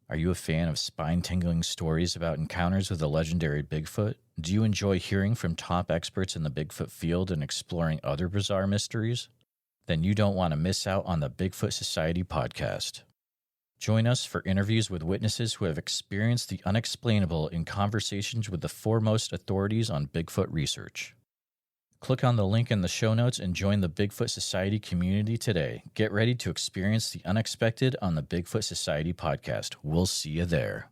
Are you a fan of spine-tingling stories about encounters with the legendary Bigfoot? Do you enjoy hearing from top experts in the Bigfoot field and exploring other bizarre mysteries? Then you don't want to miss out on the Bigfoot Society podcast. Join us for interviews with witnesses who have experienced the unexplainable in conversations with the foremost authorities on Bigfoot research. Click on the link in the show notes and join the Bigfoot Society community today. Get ready to experience the unexpected on the Bigfoot Society podcast. We'll see you there.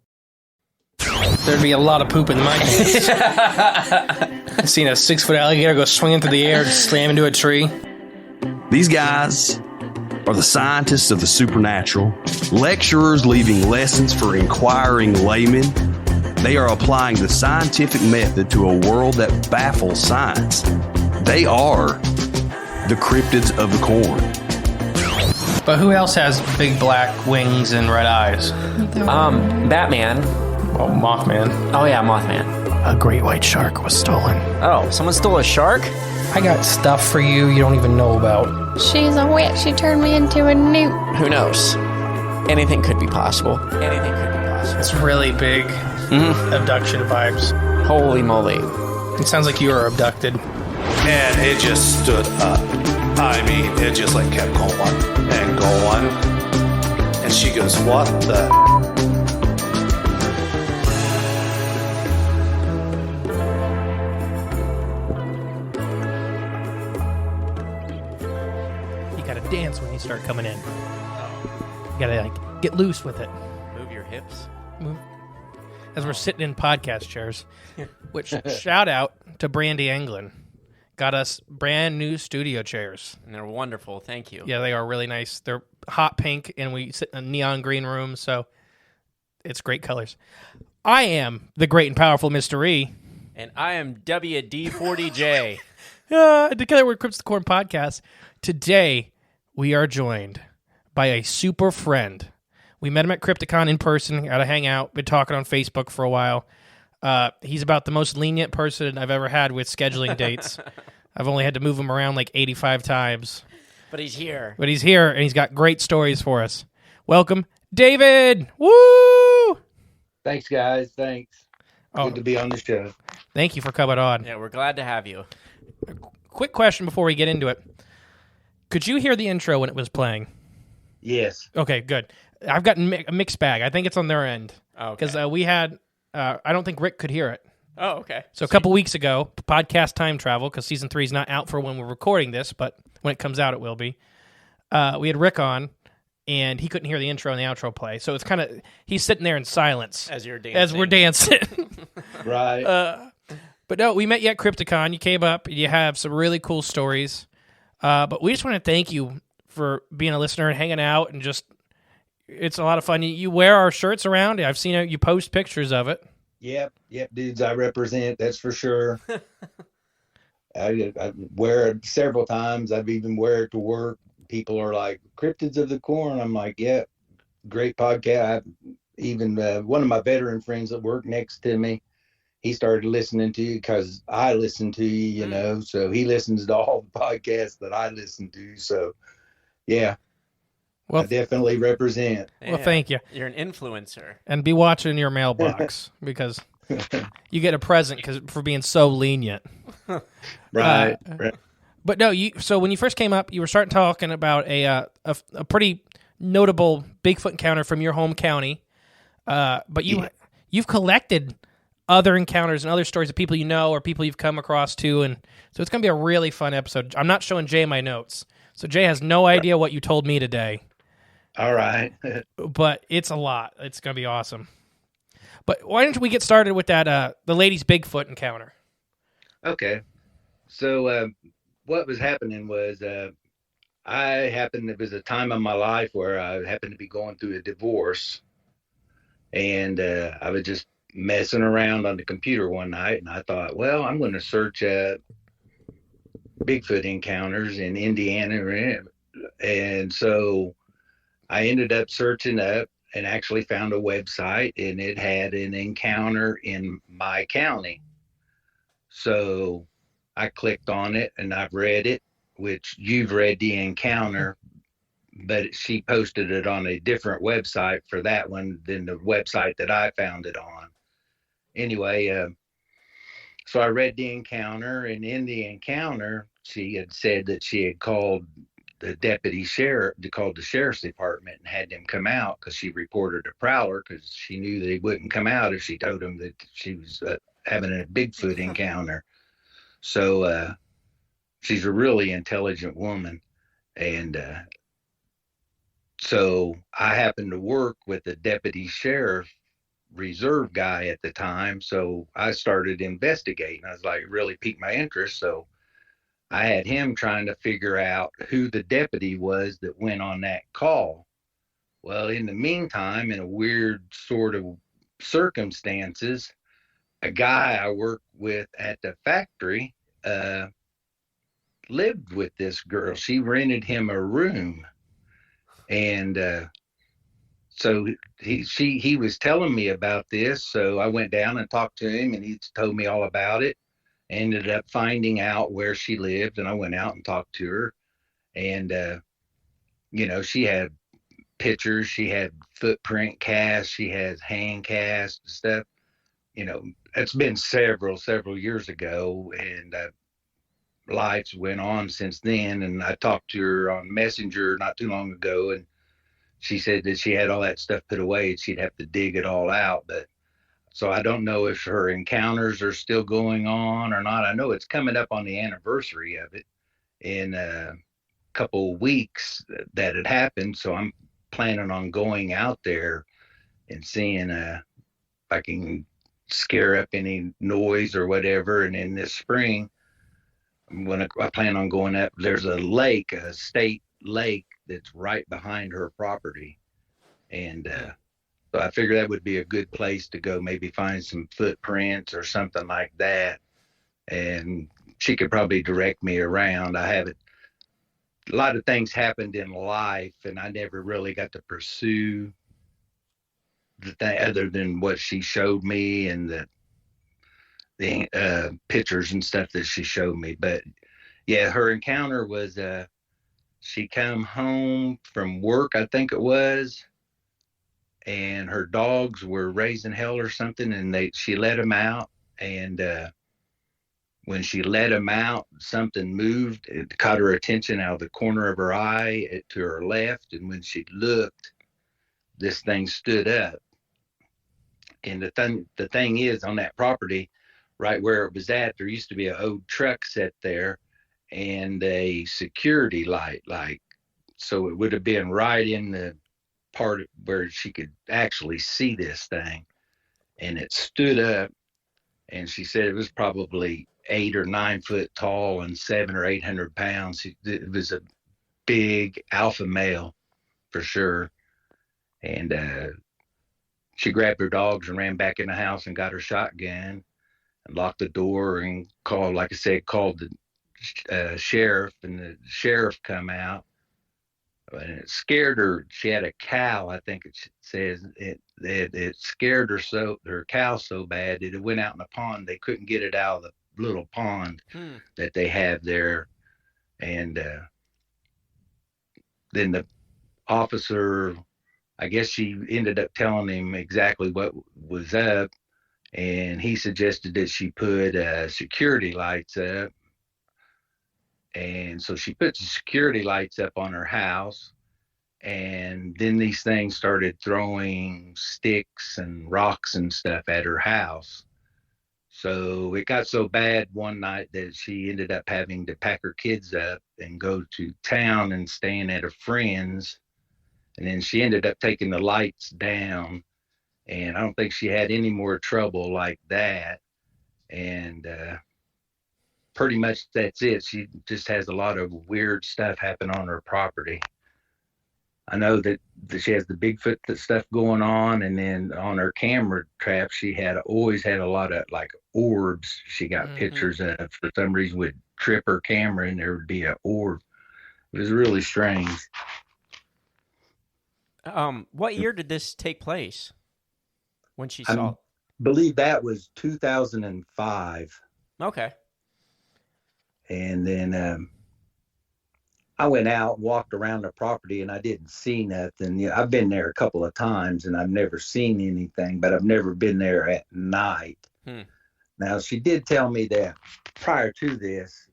There'd be a lot of poop in my pants. I've seen a 6-foot alligator go swinging through the air and slam into a tree. These guys are the scientists of the supernatural, lecturers leaving lessons for inquiring laymen. They are applying the scientific method to a world that baffles science. They are the cryptids of the corn. But who else has big black wings and red eyes? Batman. Oh, Mothman. Oh yeah, Mothman. A great white shark was stolen. Oh, someone stole a shark? I got stuff for you don't even know about. She's a witch. She turned me into a newt. Who knows? Anything could be possible. Anything could be possible. It's really big abduction vibes. Holy moly. It sounds like you were abducted. And it just stood up. I mean, it just like kept going and going. And she goes, what the? You gotta dance when you start coming in. You gotta get loose with it. Move your hips. As we're sitting in podcast chairs, which shout out to Brandy Englund. Got us brand new studio chairs. And they're wonderful. Thank you. Yeah, they are really nice. They're hot pink, and we sit in a neon green room, so it's great colors. I am the great and powerful Mr. E. And I am WD40J. Together we're Cryptids of the Corn podcast. Today, we are joined by a super friend. We met him at Crypticon in person, got to hang out, been talking on Facebook for a while. He's about the most lenient person I've ever had with scheduling dates. I've only had to move him around like 85 times. But he's here. But he's here, and he's got great stories for us. Welcome, David! Woo! Thanks, guys. Thanks. Good to be on the show. Thank you for coming on. Yeah, we're glad to have you. Quick question before we get into it. Could you hear the intro when it was playing? Yes. Okay, good. I've gotten a mixed bag. I think it's on their end. Because we had... I don't think Rick could hear it. Oh, okay. So a couple weeks ago, podcast time travel, because season 3 is not out for when we're recording this, but when it comes out, it will be. We had Rick on, and he couldn't hear the intro and the outro play. So it's kind of, he's sitting there in silence. As you're dancing. As we're dancing. Right. But no, we met you at Crypticon. You came up, and you have some really cool stories. But we just want to thank you for being a listener and hanging out, and just, it's a lot of fun. You wear our shirts around. I've seen you post pictures of it. Yep, dudes, I represent, that's for sure. I wear it several times. I've even wear it to work. People are like, Cryptids of the Corn. I'm like, yeah, great podcast. Even one of my veteran friends that work next to me, he started listening to you because I listen to you, you know, so he listens to all the podcasts that I listen to. So, yeah. Well, I definitely represent. Well, thank you. You're an influencer. And be watching your mailbox because you get a present for being so lenient. Right. But no, so when you first came up, you were starting talking about a pretty notable Bigfoot encounter from your home county. But you've collected other encounters and other stories of people you know or people you've come across too, and so it's going to be a really fun episode. I'm not showing Jay my notes, so Jay has no idea what you told me today. All right. But it's a lot. It's going to be awesome. But why don't we get started with that, the lady's Bigfoot encounter? Okay. So what was happening was it was a time of my life where I happened to be going through a divorce. And I was just messing around on the computer one night. And I thought, well, I'm going to search Bigfoot encounters in Indiana. And so I ended up searching up and actually found a website, and it had an encounter in my county. So I clicked on it and I've read it, which you've read the encounter but she posted it on a different website for that one than the website that I found it on. Anyway, so I read the encounter, and in the encounter, she had said that she had called the deputy sheriff, called the sheriff's department and had them come out because she reported a prowler because she knew they wouldn't come out if she told them that she was having a Bigfoot encounter. So she's a really intelligent woman. And so I happened to work with the deputy sheriff reserve guy at the time. So I started investigating. I was like, really piqued my interest. So I had him trying to figure out who the deputy was that went on that call. Well, in the meantime, in a weird sort of circumstances, a guy I worked with at the factory lived with this girl. She rented him a room. And so he was telling me about this. So I went down and talked to him, and he told me all about it. Ended up finding out where she lived, and I went out and talked to her. And she had pictures, she had footprint casts, she has hand casts and stuff. It's been several years ago, and lives went on since then. And I talked to her on Messenger not too long ago, and she said that she had all that stuff put away and she'd have to dig it all out. But so I don't know if her encounters are still going on or not. I know it's coming up on the anniversary of it in a couple of weeks that it happened. So I'm planning on going out there and seeing if I can scare up any noise or whatever. And in this spring, I plan on going up. There's a lake, a state lake that's right behind her property, and so I figured that would be a good place to go, maybe find some footprints or something like that, and she could probably direct me around. A lot of things happened in life, and I never really got to pursue the thing other than what she showed me and the pictures and stuff that she showed me. But yeah, her encounter was she come home from work, I think it was, and her dogs were raising hell or something, and she let them out, and when she let them out, something moved. It caught her attention out of the corner of her eye to her left, and when she looked, this thing stood up. And the thing is, on that property, right where it was at, there used to be an old truck set there and a security light, so it would have been right in the part where she could actually see this thing. And it stood up, and she said it was probably 8 or 9 foot tall and 700 or 800 pounds. It was a big alpha male for sure. And she grabbed her dogs and ran back in the house and got her shotgun and locked the door and called the sheriff, and the sheriff come out, and it scared her. She had a cow, I think it says. It scared her cow so bad that it went out in the pond. They couldn't get it out of the little pond that they have there. And then the officer, I guess she ended up telling him exactly what was up, and he suggested that she put security lights up. And so she put the security lights up on her house, and then these things started throwing sticks and rocks and stuff at her house. So it got so bad one night that she ended up having to pack her kids up and go to town and staying at a friend's. And then she ended up taking the lights down, and I don't think she had any more trouble like that. And pretty much that's it. She just has a lot of weird stuff happen on her property. I know that she has the Bigfoot stuff going on, and then on her camera trap, she always had a lot of like orbs. She got pictures of, for some reason, would trip her camera and there would be an orb. It was really strange. What year did this take place when she saw it? I believe that was 2005. Okay. And then I went out and walked around the property and I didn't see nothing. You know, I've been there a couple of times and I've never seen anything, but I've never been there at night. Now, she did tell me that prior to this,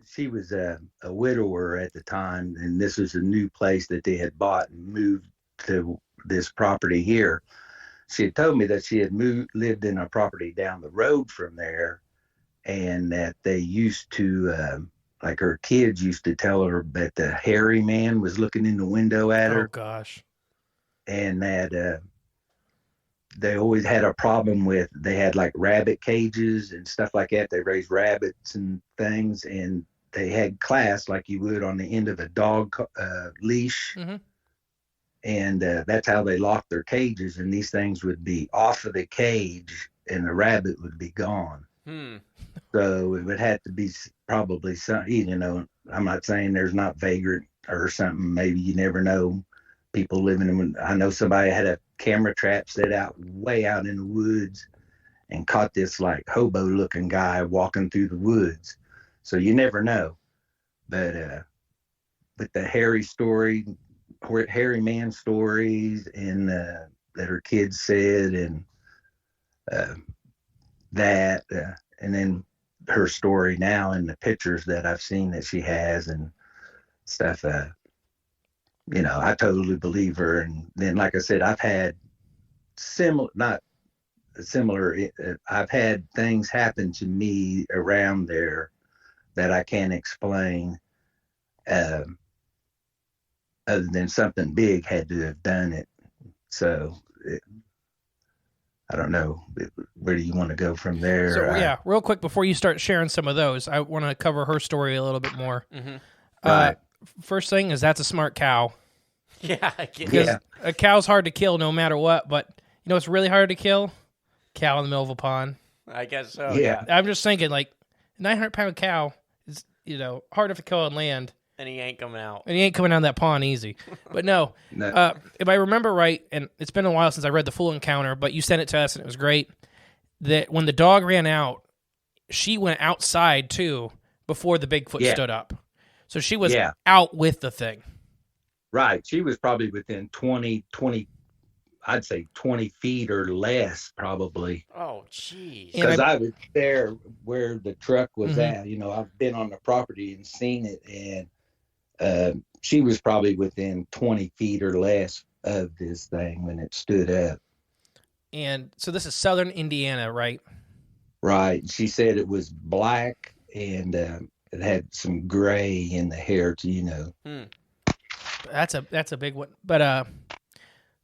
she was a widower at the time, and this was a new place that they had bought and moved to this property here. She had told me that she had lived in a property down the road from there, and that they used to, like her kids used to tell her that the hairy man was looking in the window at her. Oh, gosh. And that they always had a problem with, they had like rabbit cages and stuff like that. They raised rabbits and things, and they had class like you would on the end of a dog leash. And that's how they locked their cages. And these things would be off of the cage and the rabbit would be gone. So it would have to be probably some, you know, I'm not saying there's not vagrant or something. Maybe, you never know. People living in, I know somebody had a camera trap set out way out in the woods and caught this like hobo looking guy walking through the woods. So you never know. But with the hairy man stories and that her kids said, and and then her story now and the pictures that I've seen that she has and stuff, you know, I totally believe her. And then, like I said, I've had I've had things happen to me around there that I can't explain, other than something big had to have done it. So I don't know. Where do you want to go from there? So, yeah, real quick before you start sharing some of those, I want to cover her story a little bit more. Right. First thing is that's a smart cow. Yeah, I get Because it. a cow's hard to kill no matter what, but you know what's really hard to kill? Cow in the middle of a pond. I guess so. Yeah. I'm just thinking, like, a 900-pound cow is, you know, harder to kill on land. And he ain't coming out. And he ain't coming out of that pond easy. But no, if I remember right, and it's been a while since I read the full encounter, but you sent it to us and it was great, that when the dog ran out, she went outside too before the Bigfoot stood up. So she was out with the thing. Right. She was probably within 20, I'd say 20 feet or less, probably. Oh, jeez. Because I was there where the truck was at. You know, I've been on the property and seen it, and she was probably within 20 feet or less of this thing when it stood up. And so this is southern Indiana, right? Right. She said it was black, and it had some gray in the hair, too, you know. That's a big one. But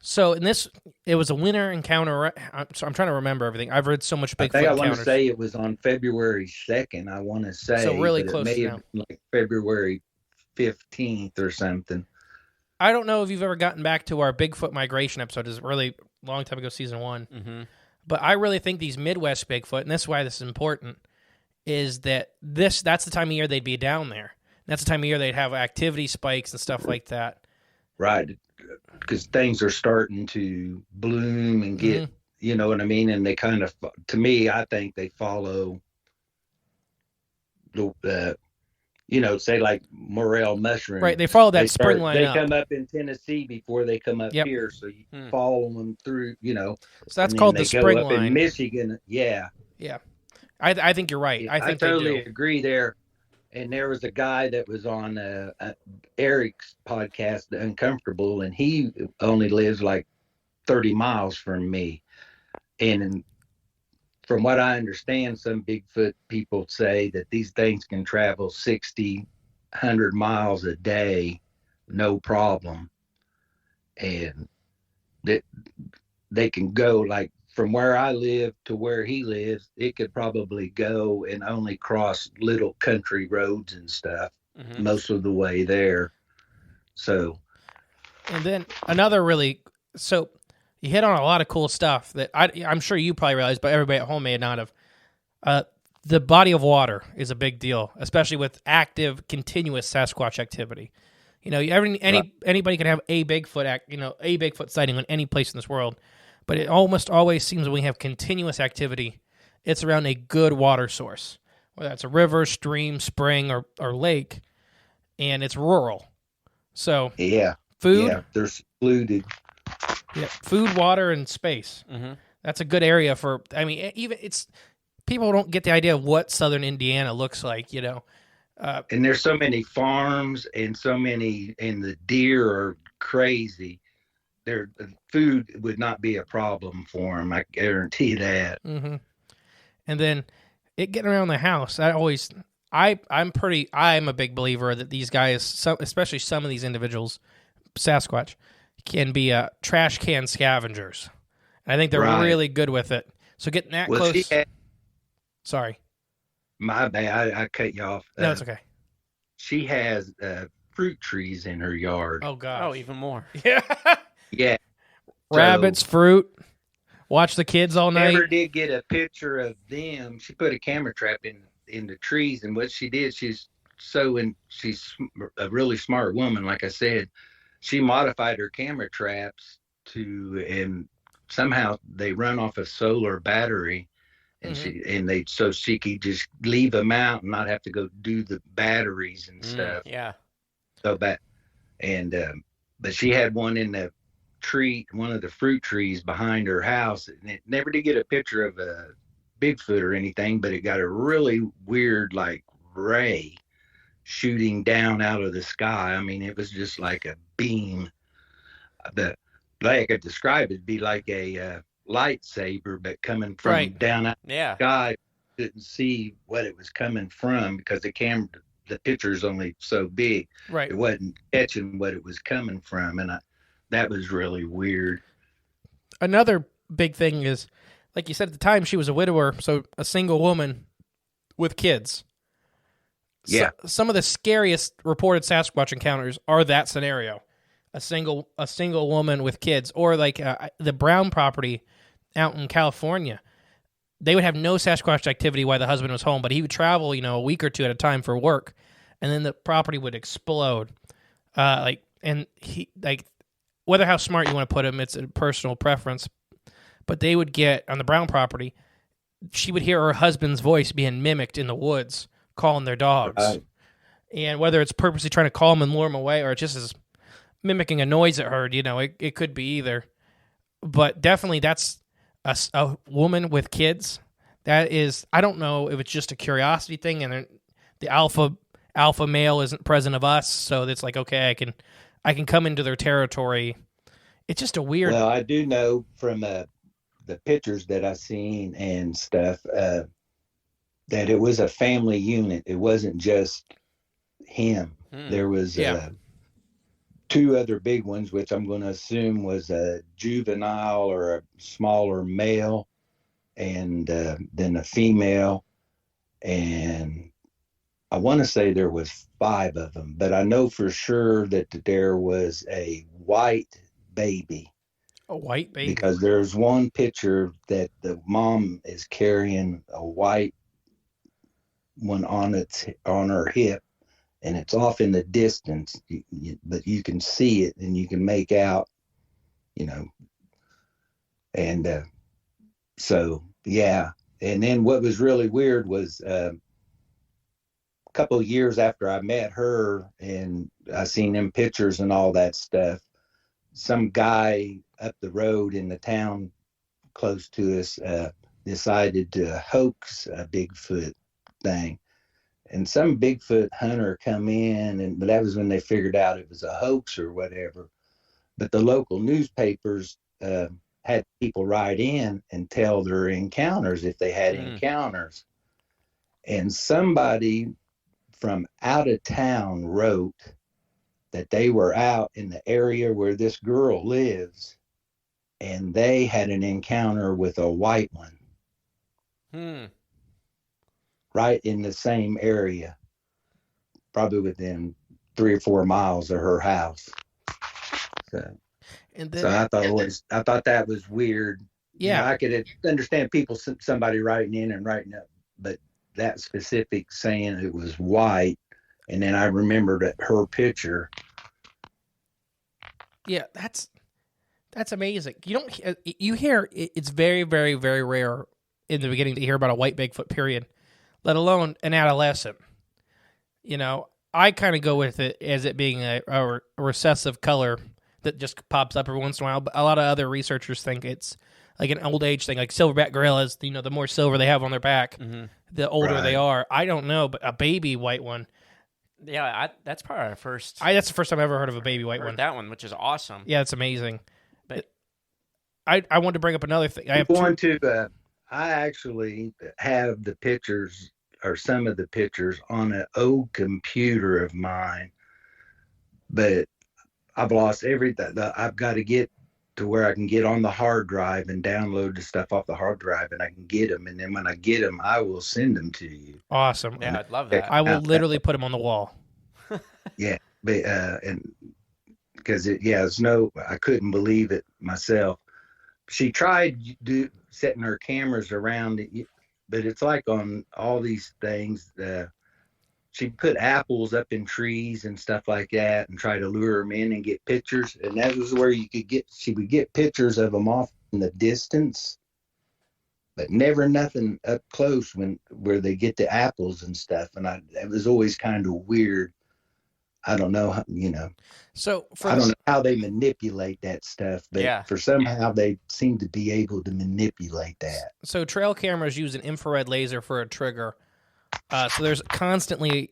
so in this, it was a winter encounter. So I'm trying to remember everything. I've read so much Bigfoot I encounters. want to say it was on February 2nd. I want to say So really but close it may now. have been like February 15th or something. I don't know if you've ever gotten back to our Bigfoot migration episode. It's really a long time ago, season 1. But I really think these Midwest Bigfoot, and that's why this is important, is that that's the time of year they'd be down there. That's the time of year they'd have activity spikes and stuff like that. Right. Because things are starting to bloom and get, you know what I mean? And they kind of, to me, I think they follow the, you know, say like morel mushroom. Right. They follow that spring line They up. come up in Tennessee before they come up here. So you follow them through, you know. So that's called the spring go up line. in Michigan. Yeah. Yeah. I think you're right. I think totally they do. agree there. And there was a guy that was on Eric's podcast, The Uncomfortable, and he only lives like 30 miles from me. And from what I understand, some Bigfoot people say that these things can travel 60, 100 miles a day, no problem. And that they can go like from where I live to where he lives, it could probably go and only cross little country roads and stuff most of the way there. So, and then another so you hit on a lot of cool stuff that I'm sure you probably realized, but everybody at home may not have. The body of water is a big deal, especially with active, continuous Sasquatch activity. You know, anybody can have a Bigfoot sighting on any place in this world. But it almost always seems when we have continuous activity, it's around a good water source, whether that's a river, stream, spring, or lake. and it's rural. So Yeah. food, Yeah, they're secluded. yeah, food, water, and space. Mm-hmm. That's a good area for. I mean, even it's people don't get the idea of what southern Indiana looks like. You know, And there's so many farms and so many, and the deer are crazy. Their food would not be a problem for them. I guarantee that. mm-hmm. And then it getting around the house. I'm a big believer that these guys, especially some of these individuals, Sasquatch, can be trash can scavengers. And I think they're Right. really good with it. So getting that Well, close. Sorry. my bad. I cut you off. No, it's okay. She has fruit trees in her yard. Oh, God. Oh, even more. Yeah. Yeah. Rabbits, fruit. Watch the kids all night. Never did get a picture of them. She put a camera trap in the trees, and what she did, she's a really smart woman. Like I said, she modified her camera traps and somehow they run off a solar battery, and so she could just leave them out and not have to go do the batteries and stuff. Yeah. So but she had one in the tree, one of the fruit trees behind her house, and it never did get a picture of a Bigfoot or anything, but it got a really weird like ray shooting down out of the sky. I mean, it was just like a beam. The like I could describe it'd be like a lightsaber, but coming from down out of the sky. Couldn't see what it was coming from because the picture's only so big. Right. It wasn't catching what it was coming from, and that was really weird. Another big thing is, like you said at the time, she was a widower, so a single woman with kids. Yeah. Some of the scariest reported Sasquatch encounters are that scenario. A single woman with kids, or like the Brown property out in California. They would have no Sasquatch activity while the husband was home, but he would travel, a week or two at a time for work, and then the property would explode. Whether how smart you want to put him, it's a personal preference. But they would get, on the Brown property, she would hear her husband's voice being mimicked in the woods, calling their dogs. Right. And whether it's purposely trying to call them and lure them away, or it just is mimicking a noise it heard, it could be either. But definitely that's a woman with kids. That is, I don't know if it's just a curiosity thing, and the alpha male isn't present of us, so it's like, okay, I can come into their territory. It's just a weird. Well, I do know from the pictures that I've seen and stuff that it was a family unit. It wasn't just him. There was two other big ones, which I'm going to assume was a juvenile or a smaller male, and then a female, and I want to say there was 5 of them, but I know for sure that there was a white baby. A white baby? Because there's one picture that the mom is carrying a white one on her hip, and it's off in the distance, but you can see it and you can make out, and so, yeah. And then what was really weird was a couple of years after I met her and I seen them pictures and all that stuff, some guy up the road in the town close to us decided to hoax a Bigfoot thing. And some Bigfoot hunter come in, but that was when they figured out it was a hoax or whatever. But the local newspapers had people write in and tell their encounters if they had encounters. And somebody from out of town wrote that they were out in the area where this girl lives, and they had an encounter with a white one. Right in the same area, probably within 3 or 4 miles of her house. So I thought that was weird. Yeah, I could understand somebody writing in and writing up, but that specific saying it was white, and then I remembered her picture. Yeah, that's amazing. You hear it's very, very, very rare in the beginning to hear about a white Bigfoot, period, let alone an adolescent. I kind of go with it as it being a recessive color that just pops up every once in a while. But a lot of other researchers think it's like an old age thing, like silverback gorillas. You know, the more silver they have on their back, the older they are. I don't know, but a baby white one. Yeah, that's probably our first. That's the first time I've ever heard of a baby white one. That one, which is awesome. Yeah, it's amazing. But I wanted to bring up another thing. I actually have the pictures or some of the pictures on an old computer of mine, but I've lost everything. I've got to get to where I can get on the hard drive and download the stuff off the hard drive, and I can get them. And then when I get them, I will send them to you. Awesome. Yeah, I'd love that. I will literally put them on the wall. Yeah, but and because I couldn't believe it myself. She tried setting her cameras around it, but it's like on all these things. She put apples up in trees and stuff like that, and try to lure them in and get pictures. And that was where she would get pictures of them off in the distance, but never nothing up close where they get the apples and stuff. And it was always kind of weird. I don't know, So I don't know how they manipulate that stuff, but for somehow they seem to be able to manipulate that. So trail cameras use an infrared laser for a trigger. So there's constantly,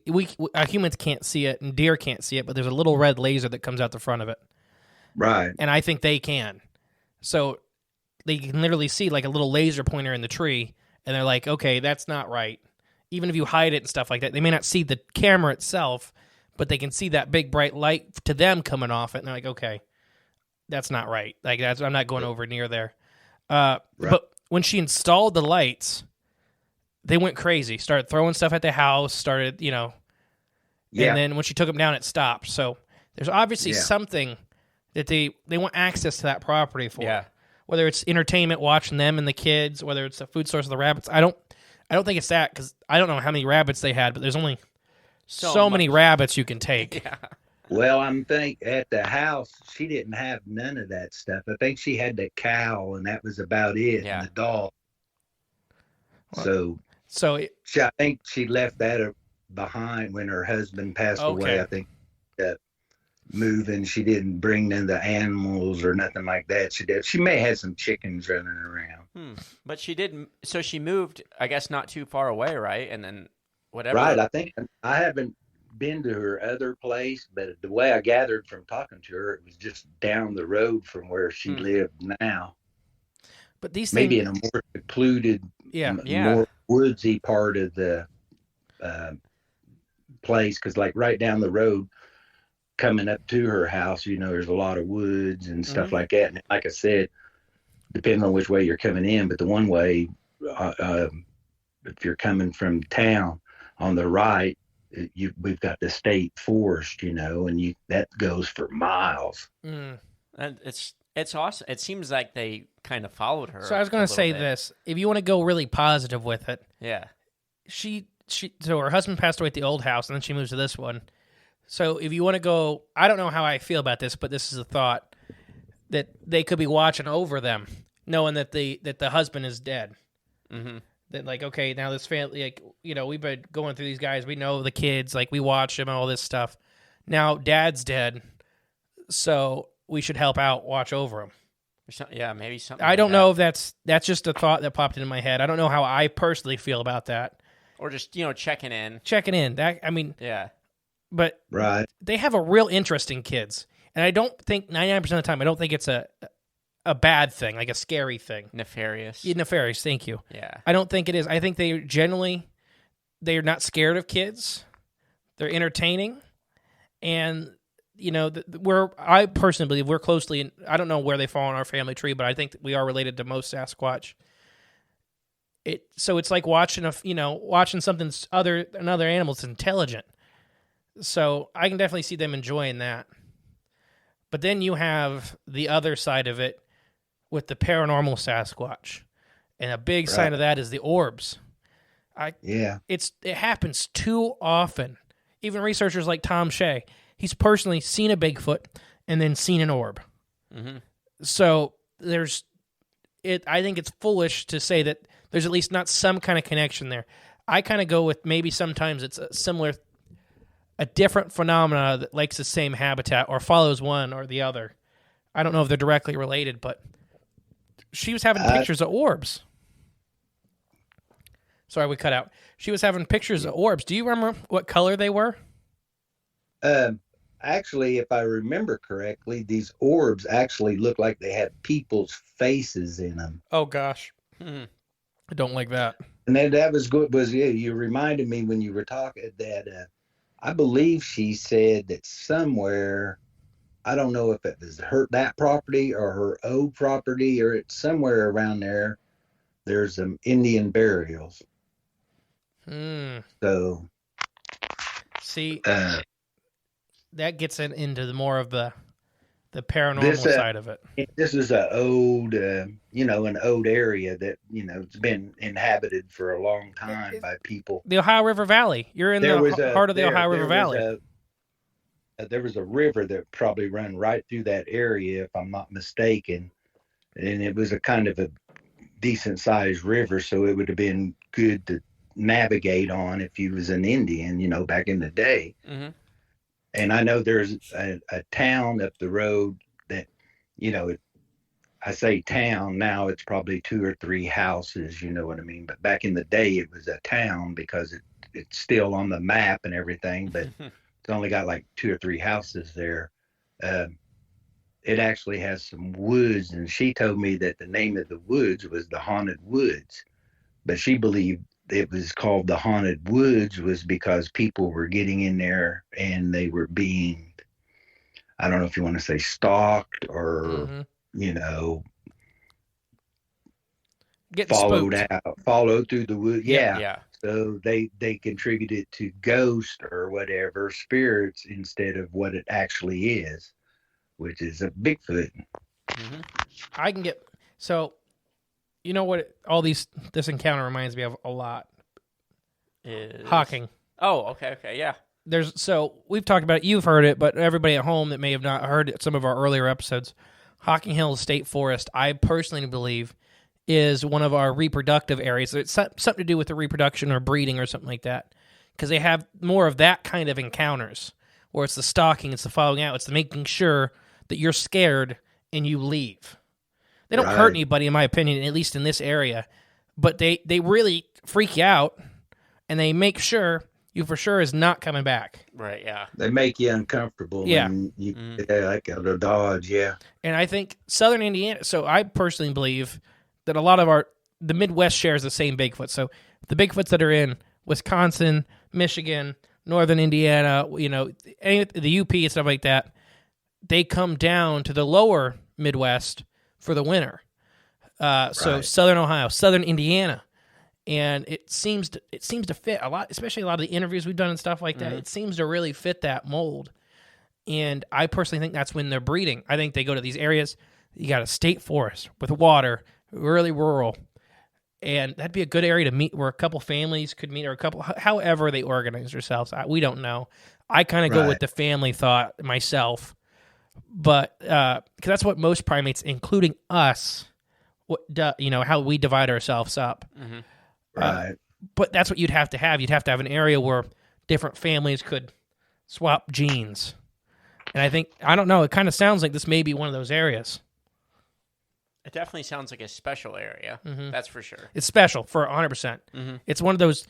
humans can't see it and deer can't see it, but there's a little red laser that comes out the front of it. Right. And I think they can. So they can literally see like a little laser pointer in the tree, and they're like, okay, that's not right. Even if you hide it and stuff like that, they may not see the camera itself, but they can see that big bright light to them coming off it, and they're like, okay, that's not right. Like I'm not going over near there. Right. But when she installed the lights, they went crazy. Started throwing stuff at the house. And then when she took them down, it stopped. So there's obviously something that they want access to that property for. Yeah. Whether it's entertainment, watching them and the kids, whether it's a food source of the rabbits. I don't think it's that, because I don't know how many rabbits they had, but there's only so many rabbits you can take. Yeah. Well, I'm thinking at the house, she didn't have none of that stuff. I think she had the cow, and that was about it, and the dog. I think she left that behind when her husband passed away. I think that moving, she didn't bring in the animals or nothing like that. She may have had some chickens running around. But she didn't. So she moved, I guess, not too far away, right? And then whatever. Right. I think I haven't been to her other place, but the way I gathered from talking to her, it was just down the road from where she lived now. But these maybe in a more secluded, more woodsy part of the place, because like right down the road, coming up to her house, there's a lot of woods and stuff like that. And like I said, depending on which way you're coming in, but the one way, if you're coming from town on the right, we've got the state forest, and that goes for miles. And it's awesome. It seems like they kind of followed her. So I was going to say this: if you want to go really positive with it, so her husband passed away at the old house, and then she moves to this one. So if you want to go, I don't know how I feel about this, but this is a thought that they could be watching over them, knowing that the husband is dead. Mm-hmm. That like, okay, now this family, like, we've been going through these guys. We know the kids, like we watch them and all this stuff. Now dad's dead, so we should help out, watch over him. Maybe something. I don't know if that's just a thought that popped into my head. I don't know how I personally feel about that. Or just checking in. That but they have a real interest in kids, and I don't think 99% of the time I don't think it's a bad thing, like a scary thing. Nefarious. Yeah, nefarious. Thank you. Yeah. I don't think it is. I think they're not scared of kids. They're entertaining, and I personally believe we're closely. I don't know where they fall in our family tree, but I think we are related to most Sasquatch. So it's like watching something another animal that's intelligent. So I can definitely see them enjoying that. But then you have the other side of it with the paranormal Sasquatch. And a big sign of that is the orbs. It happens too often. Even researchers like Tom Shea, he's personally seen a Bigfoot and then seen an orb. Mm-hmm. So I think it's foolish to say that there's at least not some kind of connection there. I kind of go with maybe sometimes it's a similar a different phenomena that likes the same habitat or follows one or the other. I don't know if they're directly related, but she was having pictures of orbs. Sorry, we cut out. She was having pictures of orbs. Do you remember what color they were? Actually, if I remember correctly, these orbs actually look like they have people's faces in them. Oh gosh, I don't like that. And that was good. You reminded me when you were talking that I believe she said that somewhere, I don't know if it was that property or her old property or it's somewhere around there. There's some Indian burials. So, see, that gets into the more of the paranormal side of it. This is an old, an old area that it's been inhabited for a long time by people. The Ohio River Valley. You're in the heart of the Ohio River Valley. There was a river that probably ran right through that area, if I'm not mistaken, and it was a kind of a decent sized river, so it would have been good to navigate on if you was an Indian, back in the day. Mm-hmm. And I know there's a town up the road that, I say town now, it's probably 2 or 3 houses, you know what I mean? But back in the day, it was a town because it's still on the map and everything, but it's only got like 2 or 3 houses there. It actually has some woods, and she told me that the name of the woods was the Haunted Woods, but she believed it was called the Haunted Woods was because people were getting in there and they were being, I don't know if you want to say stalked or, followed through the woods. Yeah. So they contributed to ghost or whatever spirits instead of what it actually is, which is a Bigfoot. Mm-hmm. I can get, so you know what this encounter reminds me of a lot is Hawking. Oh, okay, yeah. So we've talked about it, you've heard it, but everybody at home that may have not heard some of our earlier episodes, Hocking Hills State Forest, I personally believe, is one of our reproductive areas. It's something to do with the reproduction or breeding or something like that, because they have more of that kind of encounters, where it's the stalking, it's the following out, it's the making sure that you're scared and you leave. They don't hurt anybody, in my opinion, at least in this area, but they really freak you out, and they make sure you for sure is not coming back. Right, yeah. They make you uncomfortable. Yeah. And you like a dodge, yeah. And I think southern Indiana, so I personally believe that a lot of the Midwest shares the same Bigfoot. So the Bigfoots that are in Wisconsin, Michigan, northern Indiana, the UP and stuff like that, they come down to the lower Midwest for the winter. So southern Ohio, southern Indiana. And it seems to fit a lot, especially a lot of the interviews we've done and stuff like that. Mm-hmm. It seems to really fit that mold. And I personally think that's when they're breeding. I think they go to these areas. You got a state forest with water, really rural. And that'd be a good area to meet where a couple families could meet, or a couple, however they organize themselves. We don't know. I kind of go with the family thought myself. But because that's what most primates, including us, how we divide ourselves up. Mm-hmm. Right. But that's what you'd have to have. You'd have to have an area where different families could swap genes. And I don't know, it kind of sounds like this may be one of those areas. It definitely sounds like a special area. Mm-hmm. That's for sure. It's special for 100%. Mm-hmm. It's one of those,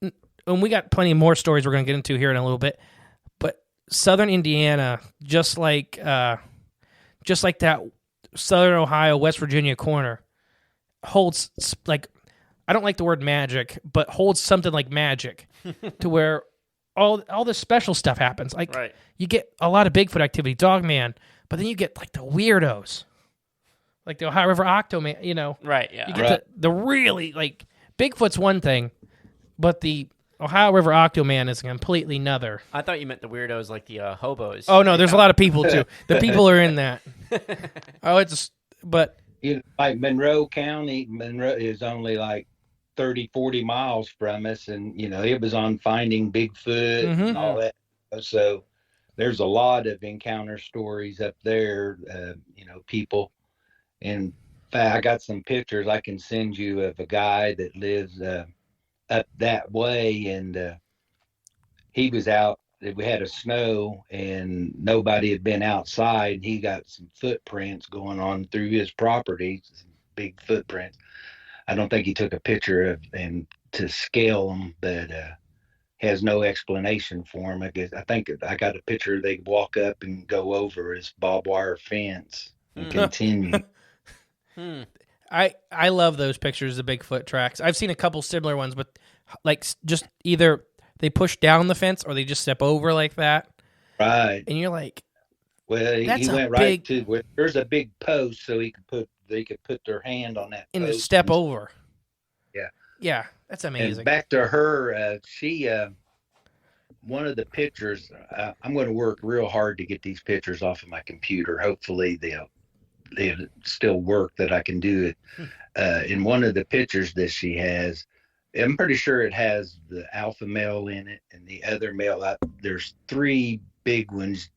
and we got plenty more stories we're going to get into here in a little bit, but southern Indiana, just like that southern Ohio, West Virginia corner, holds, like, I don't like the word magic, but holds something like magic to where all this special stuff happens. Like, you get a lot of Bigfoot activity, Dogman, but then you get, like, the weirdos. Like the Ohio River Octoman, Right, yeah. You get the really, like, Bigfoot's one thing, but the Ohio River Octoman is completely another. I thought you meant the weirdos like the hobos. Oh, no, there's a lot of people, too. The people are in that. Like Monroe County, Monroe is only like 30, 40 miles from us, and it was on Finding Bigfoot and all that. So there's a lot of encounter stories up there. People. In fact, I got some pictures I can send you of a guy that lives up that way, and he was out we had a snow and nobody had been outside. He got some footprints going on through his property, some big footprints. I don't think he took a picture of them to scale them, but has no explanation for him. I think I got a picture. They walk up and go over his barbed wire fence and continue. I love those pictures of Bigfoot tracks. I've seen a couple similar ones, but like just either they push down the fence or they just step over like that. Right. And you're like, well, he went right to where there's a big post, so they could put their hand on that and post step and over. Yeah. Yeah, that's amazing. And back to her, she one of the pictures. I'm going to work real hard to get these pictures off of my computer. Hopefully they'll still work that I can do it. In one of the pictures that she has, I'm pretty sure it has the alpha male in it and the other male. There's 3 big ones,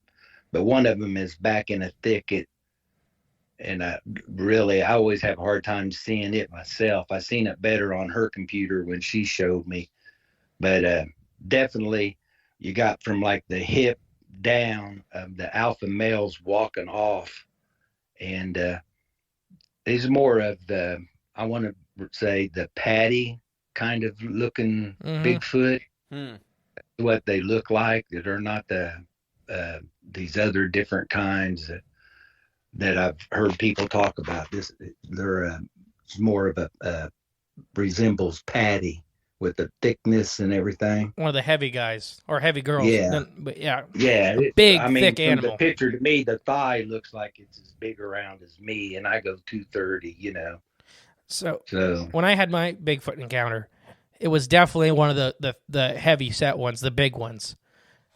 but one of them is back in a thicket. And I always have a hard time seeing it myself. I seen it better on her computer when she showed me. But definitely you got from like the hip down of the alpha males walking off. And these more of the, I want to say the patty kind of looking Bigfoot. What they look like. They're not these other different kinds that I've heard people talk about. They're more of a resembles patty with the thickness and everything. One of the heavy guys or heavy girls. Yeah. Big, I mean, thick from animal. The picture to me, the thigh looks like it's as big around as me, and I go 230. So So when I had my Bigfoot encounter, it was definitely one of the heavy set ones, the big ones.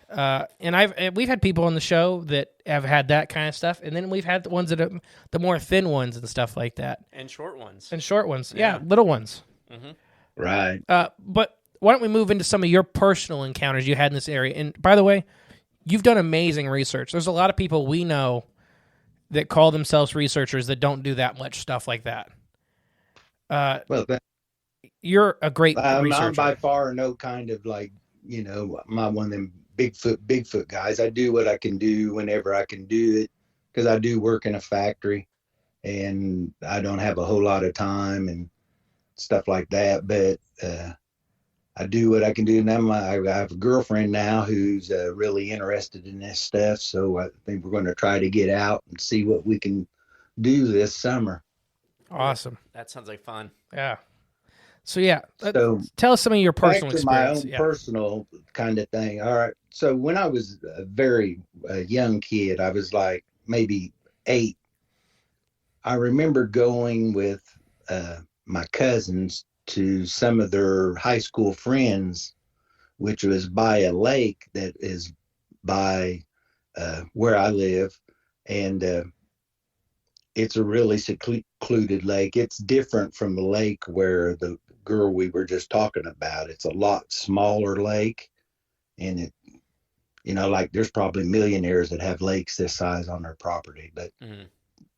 And we've had people on the show that have had that kind of stuff, and then we've had the ones that are the more thin ones and stuff like that, And short ones. Yeah, little ones. right. But why don't we move into some of your personal encounters you had in this area? And by the way, you've done amazing research. There's a lot of people we know that call themselves researchers that don't do that much stuff like that. Well, You're a great researcher. I'm by far no kind of like, I'm not one of them Bigfoot guys. I do what I can do whenever I can do it, because I do work in a factory and I don't have a whole lot of time and stuff like that. But I do what I can do. Now I have a girlfriend now who's really interested in this stuff. So I think we're going to try to get out and see what we can do this summer. Awesome. That sounds like fun. Yeah. So yeah, So tell us some of your personal back to my experience. own personal kind of thing. All right. So when I was a very young kid, I was like maybe 8. I remember going with my cousins to some of their high school friends, which was by a lake that is by where I live. And it's a really secluded lake. It's different from the lake where the girl we were just talking about. It's a lot smaller lake, and it, like there's probably millionaires that have lakes this size on their property, but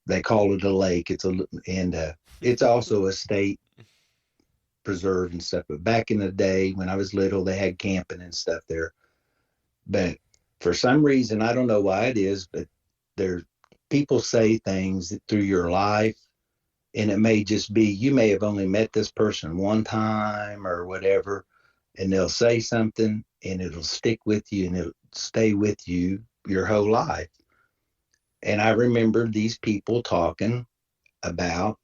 they call it a lake. It's also a state preserve and stuff. But back in the day when I was little, they had camping and stuff there. But for some reason, I don't know why it is, but people say things through your life, and it may just be, you may have only met this person one time or whatever, and they'll say something and it'll stick with you and it'll stay with you your whole life. And I remember these people talking about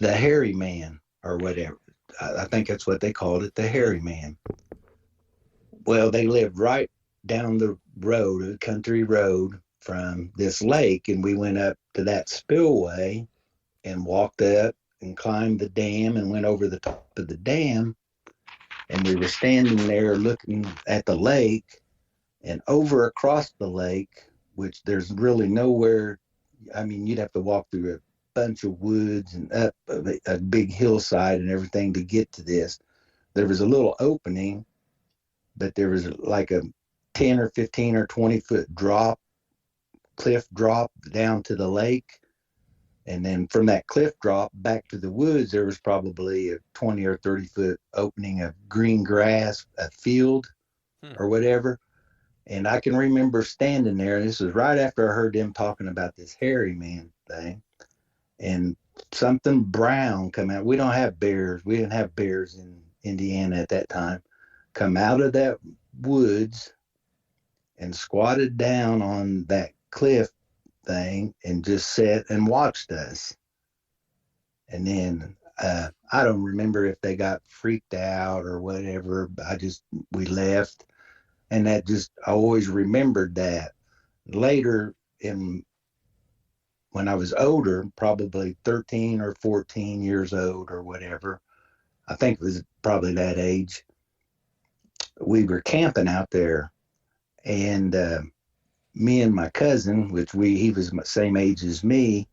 the hairy man or whatever. I think that's what they called it, the hairy man. Well, they lived right down the road, a country road from this lake, and we went up to that spillway and walked up and climbed the dam and went over the top of the dam, and we were standing there looking at the lake, and over across the lake, which there's really nowhere, I mean, you'd have to walk through a bunch of woods and up a big hillside and everything to get to this. There was a little opening, but there was like a 10 or 15 or 20 foot cliff drop down to the lake. And then from that cliff drop back to the woods, there was probably a 20 or 30 foot opening of green grass, a field or whatever. And I can remember standing there, and this was right after I heard them talking about this hairy man thing, and something brown come out. We don't have bears. We didn't have bears in Indiana at that time. Come out of that woods and squatted down on that cliff thing and just sat and watched us. And then I don't remember if they got freaked out or whatever. We left. And that I always remembered that. Later, when I was older, probably 13 or 14 years old or whatever, I think it was probably that age, we were camping out there. And me and my cousin, he was the same age as me,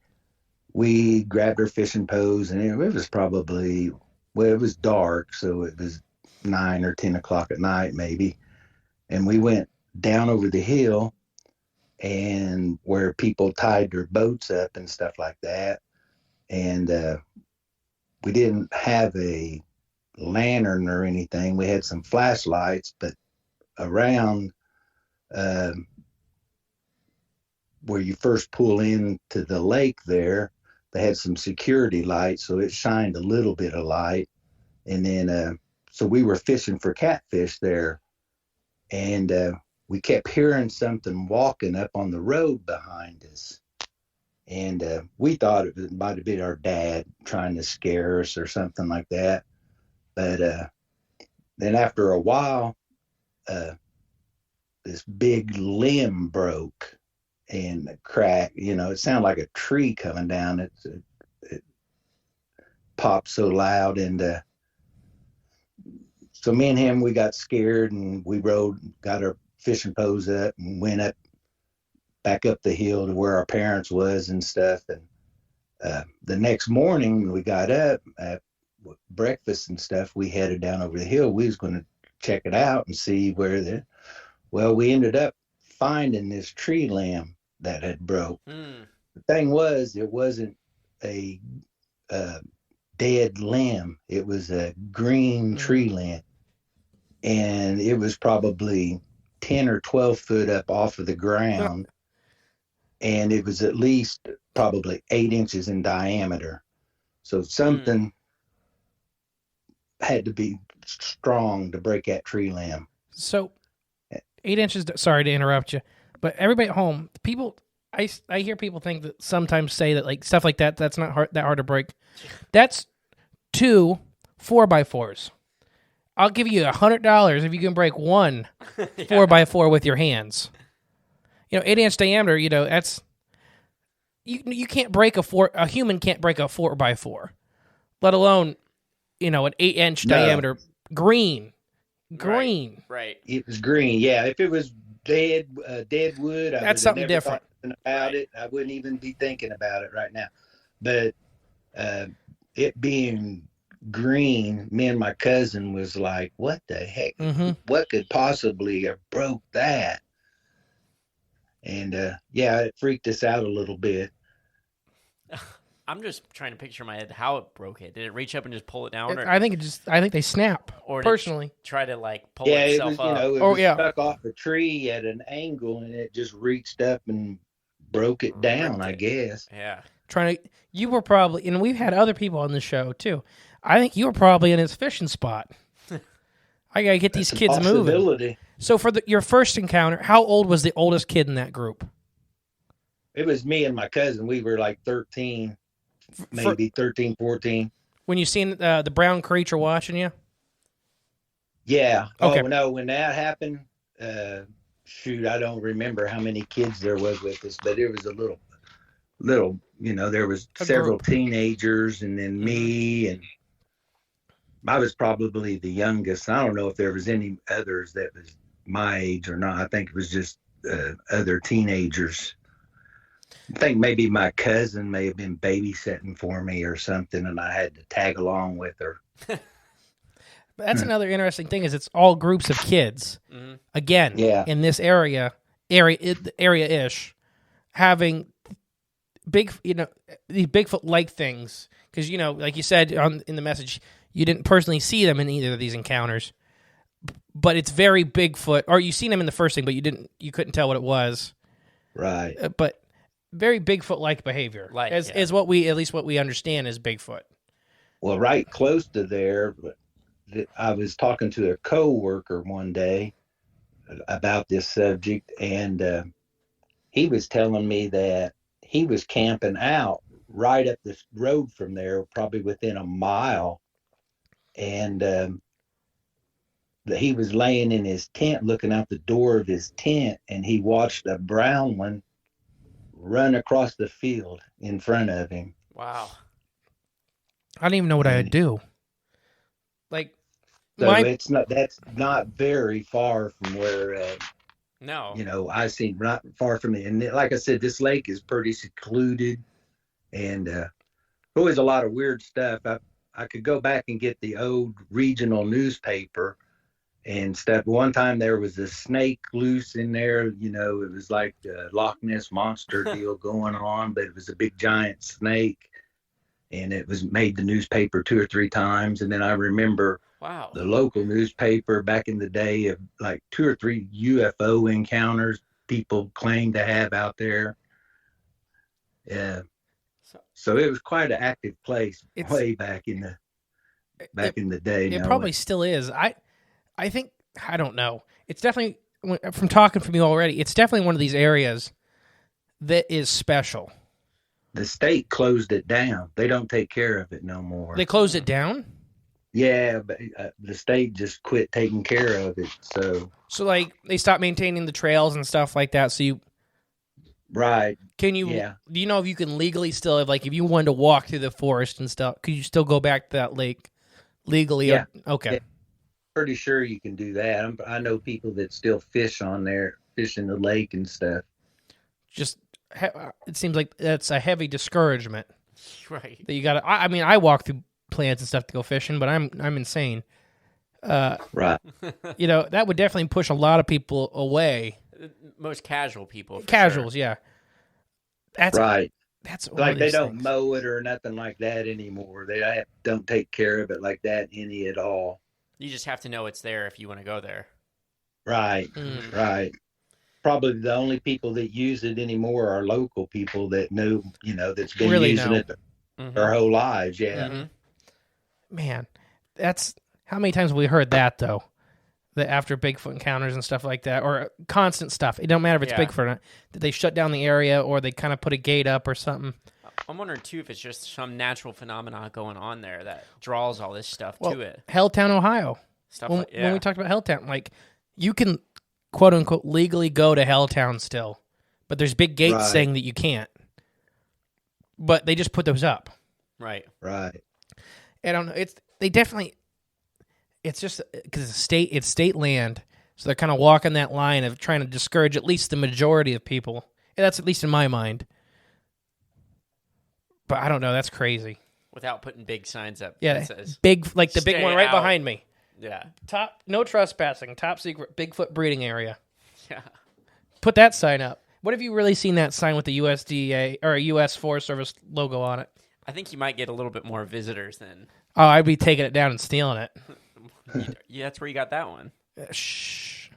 we grabbed our fishing poles, and it was probably, it was dark, so it was 9 or 10 o'clock at night maybe. And we went down over the hill and where people tied their boats up and stuff like that. And we didn't have a lantern or anything. We had some flashlights, but around where you first pull into the lake there, they had some security lights, so it shined a little bit of light. And then, so we were fishing for catfish there. And we kept hearing something walking up on the road behind us. And we thought it might have been our dad trying to scare us or something like that. But then after a while, this big limb broke and cracked. It sounded like a tree coming down. It popped so loud. And so me and him, we got scared, and we got our fishing poles up and went back up the hill to where our parents was and stuff. And the next morning when we got up at breakfast and stuff, we headed down over the hill. We was going to check it out and see we ended up finding this tree limb that had broke. The thing was, it wasn't a dead limb. It was a green tree limb. And it was probably 10 or 12 foot up off of the ground. And it was at least probably 8 inches in diameter. So something had to be strong to break that tree limb. So 8 inches, sorry to interrupt you, but everybody at home, I hear people think that sometimes say that like stuff like that's not that hard to break. That's 2 4x4s. I'll give you $100 if you can break one 4x4 with your hands. 8-inch diameter. That's you can't break a human can't break a 4x4, let alone an 8-inch diameter green. Right. It was green. Yeah. If it was dead wood, that's something different about it. I wouldn't even be thinking about it right now. But it being green, me and my cousin was like, what the heck? What could possibly have broke that? And it freaked us out a little bit. I'm just trying to picture in my head how it broke it. Did it reach up and just pull it down? I think they snap. Or personally, try to like pull itself up. It was stuck off a tree at an angle, and it just reached up and broke it down. I guess. Yeah. You were probably, and we've had other people on the show too. I think you were probably in his fishing spot. I gotta get these kids moving. So for your first encounter, how old was the oldest kid in that group? It was me and my cousin. We were like 13, maybe 13, 14. When you seen the brown creature watching you? Yeah. Okay. Oh no, when that happened, I don't remember how many kids there was with us, but it was a little, there was several teenagers and then me, and I was probably the youngest. I don't know if there was any others that was my age or not. I think it was just other teenagers. I think maybe my cousin may have been babysitting for me or something, and I had to tag along with her. But that's another interesting thing is it's all groups of kids. Again, in this area-ish, having these Bigfoot-like things. Because, like you said in the message, you didn't personally see them in either of these encounters. but it's very Bigfoot. Or you seen him in the first thing, but you couldn't tell what it was. Right. But very Bigfoot-like behavior, is what we, at least what we understand is Bigfoot. Well, right close to there, I was talking to a coworker one day about this subject, and he was telling me that he was camping out right up the road from there, probably within a mile, and that he was laying in his tent, looking out the door of his tent, and he watched a brown one run across the field in front of him. Wow. I don't even know what I'd do. Like, so that's not very far from where no, I seen right far from it. And like I said, this lake is pretty secluded, and always a lot of weird stuff. I could go back and get the old regional newspaper and stuff. One time there was a snake loose in there. It was like the Loch Ness Monster deal going on, but it was a big giant snake, and it was made the newspaper 2 or 3 times. And then I remember the local newspaper back in the day of like 2 or 3 UFO encounters people claimed to have out there. Yeah. So it was quite an active place way back in the day. It probably still is. I think, I don't know. It's definitely, from talking from you already, it's definitely one of these areas that is special. The state closed it down. They don't take care of it no more. They closed it down? Yeah, but the state just quit taking care of it. So like, they stopped maintaining the trails and stuff like that, so you... Right. Do you know if you can legally still, if you wanted to walk through the forest and stuff, could you still go back to that lake legally? Yeah. Okay. Yeah. Pretty sure you can do that. I know people that still fish on there, fish in the lake and stuff. Just, it seems like that's a heavy discouragement. Right. That you got to, I walk through plants and stuff to go fishing, but I'm insane. Right. That would definitely push a lot of people away. Most casual people. Casuals, sure. Yeah. That's right. That's like they don't mow it or nothing like that anymore. They don't take care of it like that any at all. You just have to know it's there if you want to go there. Right, right. Probably the only people that use it anymore are local people that know, that's been using it their whole lives. Yeah. Mm-hmm. Man, that's how many times have we heard that though? That after Bigfoot encounters and stuff like that, or constant stuff. It don't matter if it's Bigfoot or not. That they shut down the area or they kind of put a gate up or something. I'm wondering, too, if it's just some natural phenomenon going on there that draws all this stuff to it. Helltown, Ohio. When we talked about Helltown, you can, quote-unquote, legally go to Helltown still, but there's big gates saying that you can't. But they just put those up. Right. Right. I don't know. It's just because it's state land, so they're kind of walking that line of trying to discourage at least the majority of people. And that's at least in my mind. But I don't know. That's crazy. Without putting big signs up. Yeah, that says, big, like the big one right behind me. Yeah. No trespassing. Top secret Bigfoot breeding area. Yeah. Put that sign up. What have you really seen that sign with the USDA or U.S. Forest Service logo on it? I think you might get a little bit more visitors then. Oh, I'd be taking it down and stealing it. Yeah, that's where you got that one. Shh.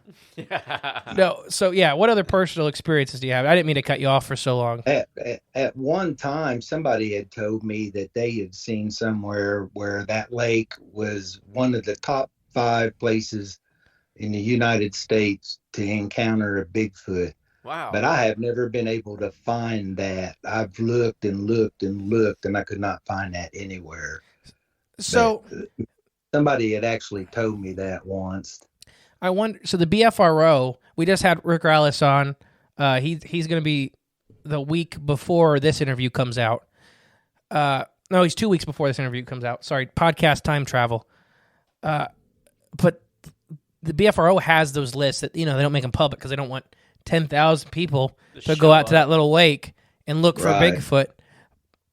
No, so yeah, what other personal experiences do you have? I didn't mean to cut you off for so long. At one time, somebody had told me that they had seen somewhere where that lake was one of the top 5 places in the United States to encounter a Bigfoot. Wow. But I have never been able to find that. I've looked and looked and looked, and I could not find that anywhere. So but somebody had actually told me that once. I wonder. So the BFRO, we just had Rick Rallis on. He's going to be the week before this interview comes out. No, he's 2 weeks before this interview comes out. Sorry, podcast time travel. But the BFRO has those lists that they don't make them public because they don't want 10,000 people to go out to that little lake and look for Bigfoot.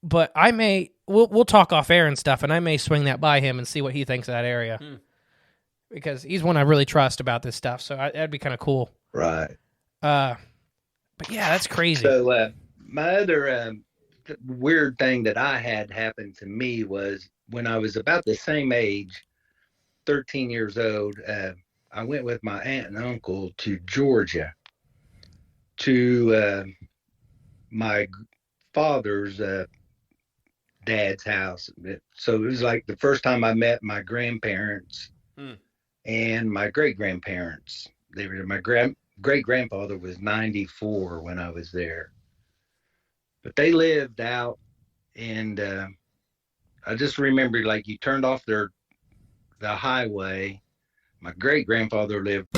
But we'll talk off air and stuff, and I may swing that by him and see what he thinks of that area. Because he's one I really trust about this stuff, so that'd be kind of cool. Right. But yeah, that's crazy. So my other weird thing that I had happen to me was when I was about the same age, 13 years old, I went with my aunt and uncle to Georgia to my father's dad's house. So it was like the first time I met my grandparents and my great grandparents. They were my great grandfather was 94 when I was there, but they lived out, and I just remember like you turned off the highway. My great grandfather lived.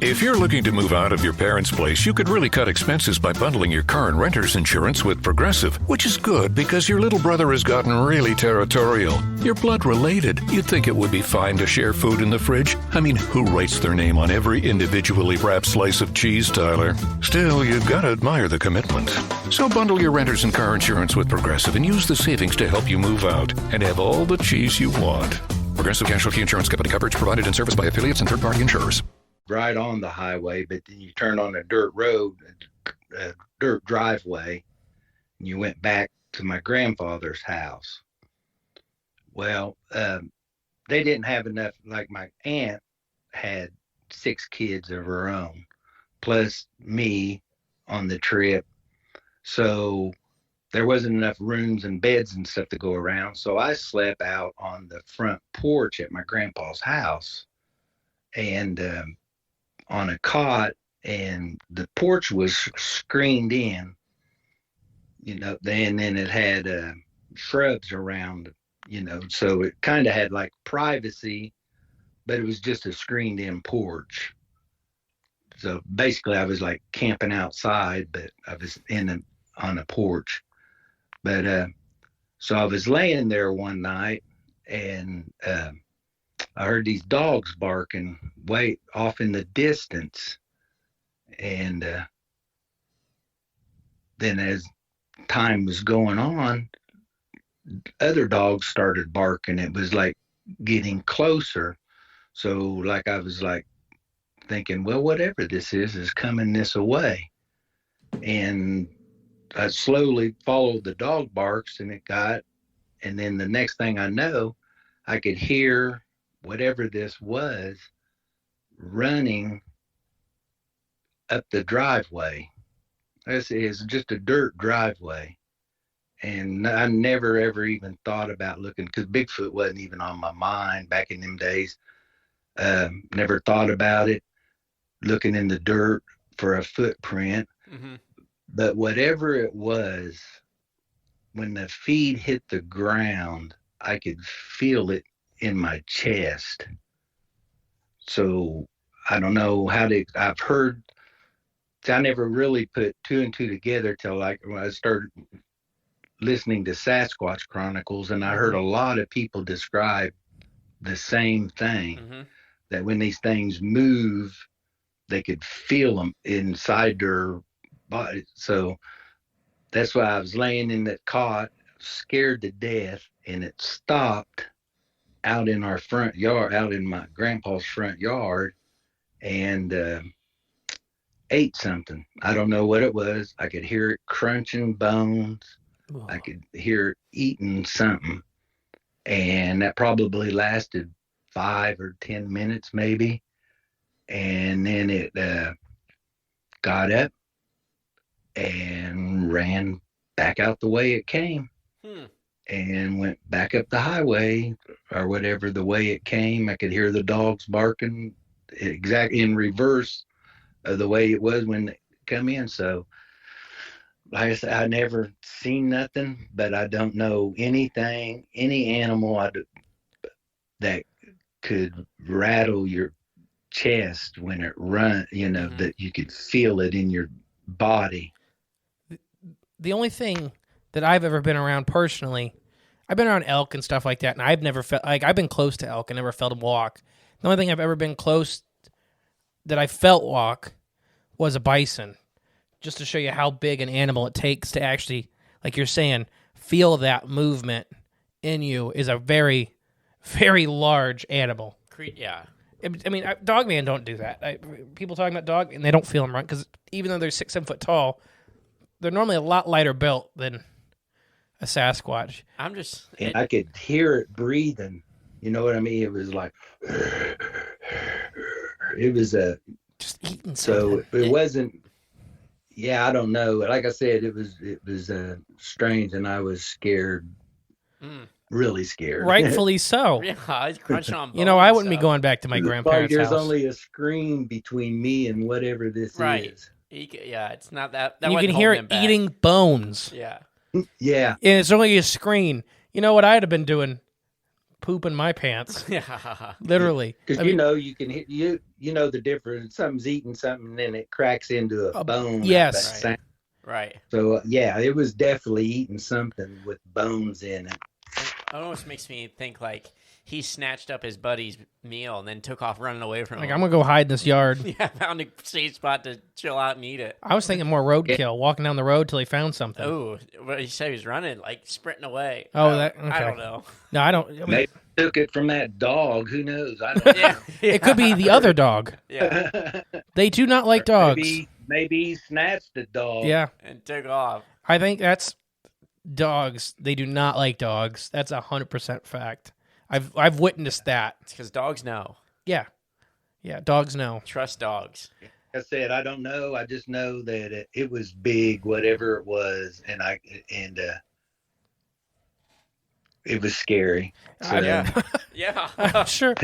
If you're looking to move out of your parents' place, you could really cut expenses by bundling your car and renter's insurance with Progressive, which is good because your little brother has gotten really territorial. You're blood related. You'd think it would be fine to share food in the fridge. I mean, who writes their name on every individually wrapped slice of cheese, Tyler? Still, you've got to admire the commitment. So bundle your renter's and car insurance with Progressive and use the savings to help you move out and have all the cheese you want. Progressive Casualty Insurance Company. Coverage provided and serviced by affiliates and third-party insurers. Right on the highway, but then you turned on a dirt road, a dirt driveway, and you went back to my grandfather's house. Well, they didn't have enough. Like my aunt had 6 kids of her own, plus me on the trip. So there wasn't enough rooms and beds and stuff to go around. So I slept out on the front porch at my grandpa's house, and on a cot, and the porch was screened in, and then it had shrubs around, so it kind of had like privacy, but it was just a screened in porch. So basically I was like camping outside, but I was on a porch. But so I was laying there one night, and I heard these dogs barking way off in the distance. And then as time was going on, other dogs started barking. It was like getting closer. So like I was like thinking, well, whatever this is coming this way. And I slowly followed the dog barks, and and then the next thing I know, I could hear whatever this was running up the driveway. This is just a dirt driveway. And I never, ever even thought about looking, because Bigfoot wasn't even on my mind back in them days. Never thought about it, looking in the dirt for a footprint. Mm-hmm. But whatever it was, when the feet hit the ground, I could feel it in my chest. So I don't know I've heard, I never really put 2 and 2 together till like when I started listening to Sasquatch Chronicles, and I heard a lot of people describe the same thing, that when these things move, they could feel them inside their body. So that's why I was laying in that cot, scared to death, and it stopped out in our front yard, out in my grandpa's front yard, and ate something. I don't know what it was. I could hear it crunching bones. Whoa. I could hear it eating something, and that probably lasted 5 or 10 minutes maybe. And then it got up and ran back out the way it came. And went back up the highway or whatever, the way it came. I could hear the dogs barking exactly in reverse of the way it was when they come in. So like I said, I never seen nothing, but I don't know anything, any animal that could rattle your chest when it run, that you could feel it in your body. The only thing that I've ever been around personally, I've been around elk and stuff like that, and I've never felt, like, I've been close to elk and never felt them walk. The only thing I've ever been close that I felt walk was a bison, just to show you how big an animal it takes to actually, like you're saying, feel that movement in you is a very, very large animal. Yeah. I mean, Dogman don't do that. People talking about dog, and they don't feel them run, because even though they're 6-7 foot tall, they're normally a lot lighter built than a Sasquatch. And I could hear it breathing. You know what I mean? It was like, it was a Just eating so something. it wasn't. Yeah, I don't know. Like I said, it was strange, and I was scared, really scared. Rightfully so. Yeah, he's crunching on bones. You know, I wouldn't be going back to my Like grandparents' there's house. only a screen between me and whatever this Right. is. Yeah, it's not that. And you wasn't can hear holding it him back. eating bones. Yeah. Yeah. And it's only a screen. You know what I'd have been doing? Pooping my pants. Yeah. Literally. Because you can hit you know the difference. Something's eating something, and then it cracks into a bone. Yes. That sound. Right. So yeah, it was definitely eating something with bones in it. It almost makes me think like he snatched up his buddy's meal and then took off running away from Like, him. I'm going to go hide in this yard. Yeah, found a safe spot to chill out and eat it. I was thinking more roadkill, walking down the road till he found something. Oh, what did he say? He was running, like sprinting away. Oh, I okay. don't know. No, I don't. I mean, They took it from that dog. Who knows? I don't know. it could be the other dog. Yeah, They do not like dogs. Maybe he snatched the dog. Yeah. and took off. I think that's dogs. They do not like dogs. That's 100% fact. I've witnessed that. It's because dogs know. Yeah. Yeah, dogs know. Trust dogs. Like I said, I don't know. I just know that it was big, whatever it was, and it was scary. So, Yeah. Sure.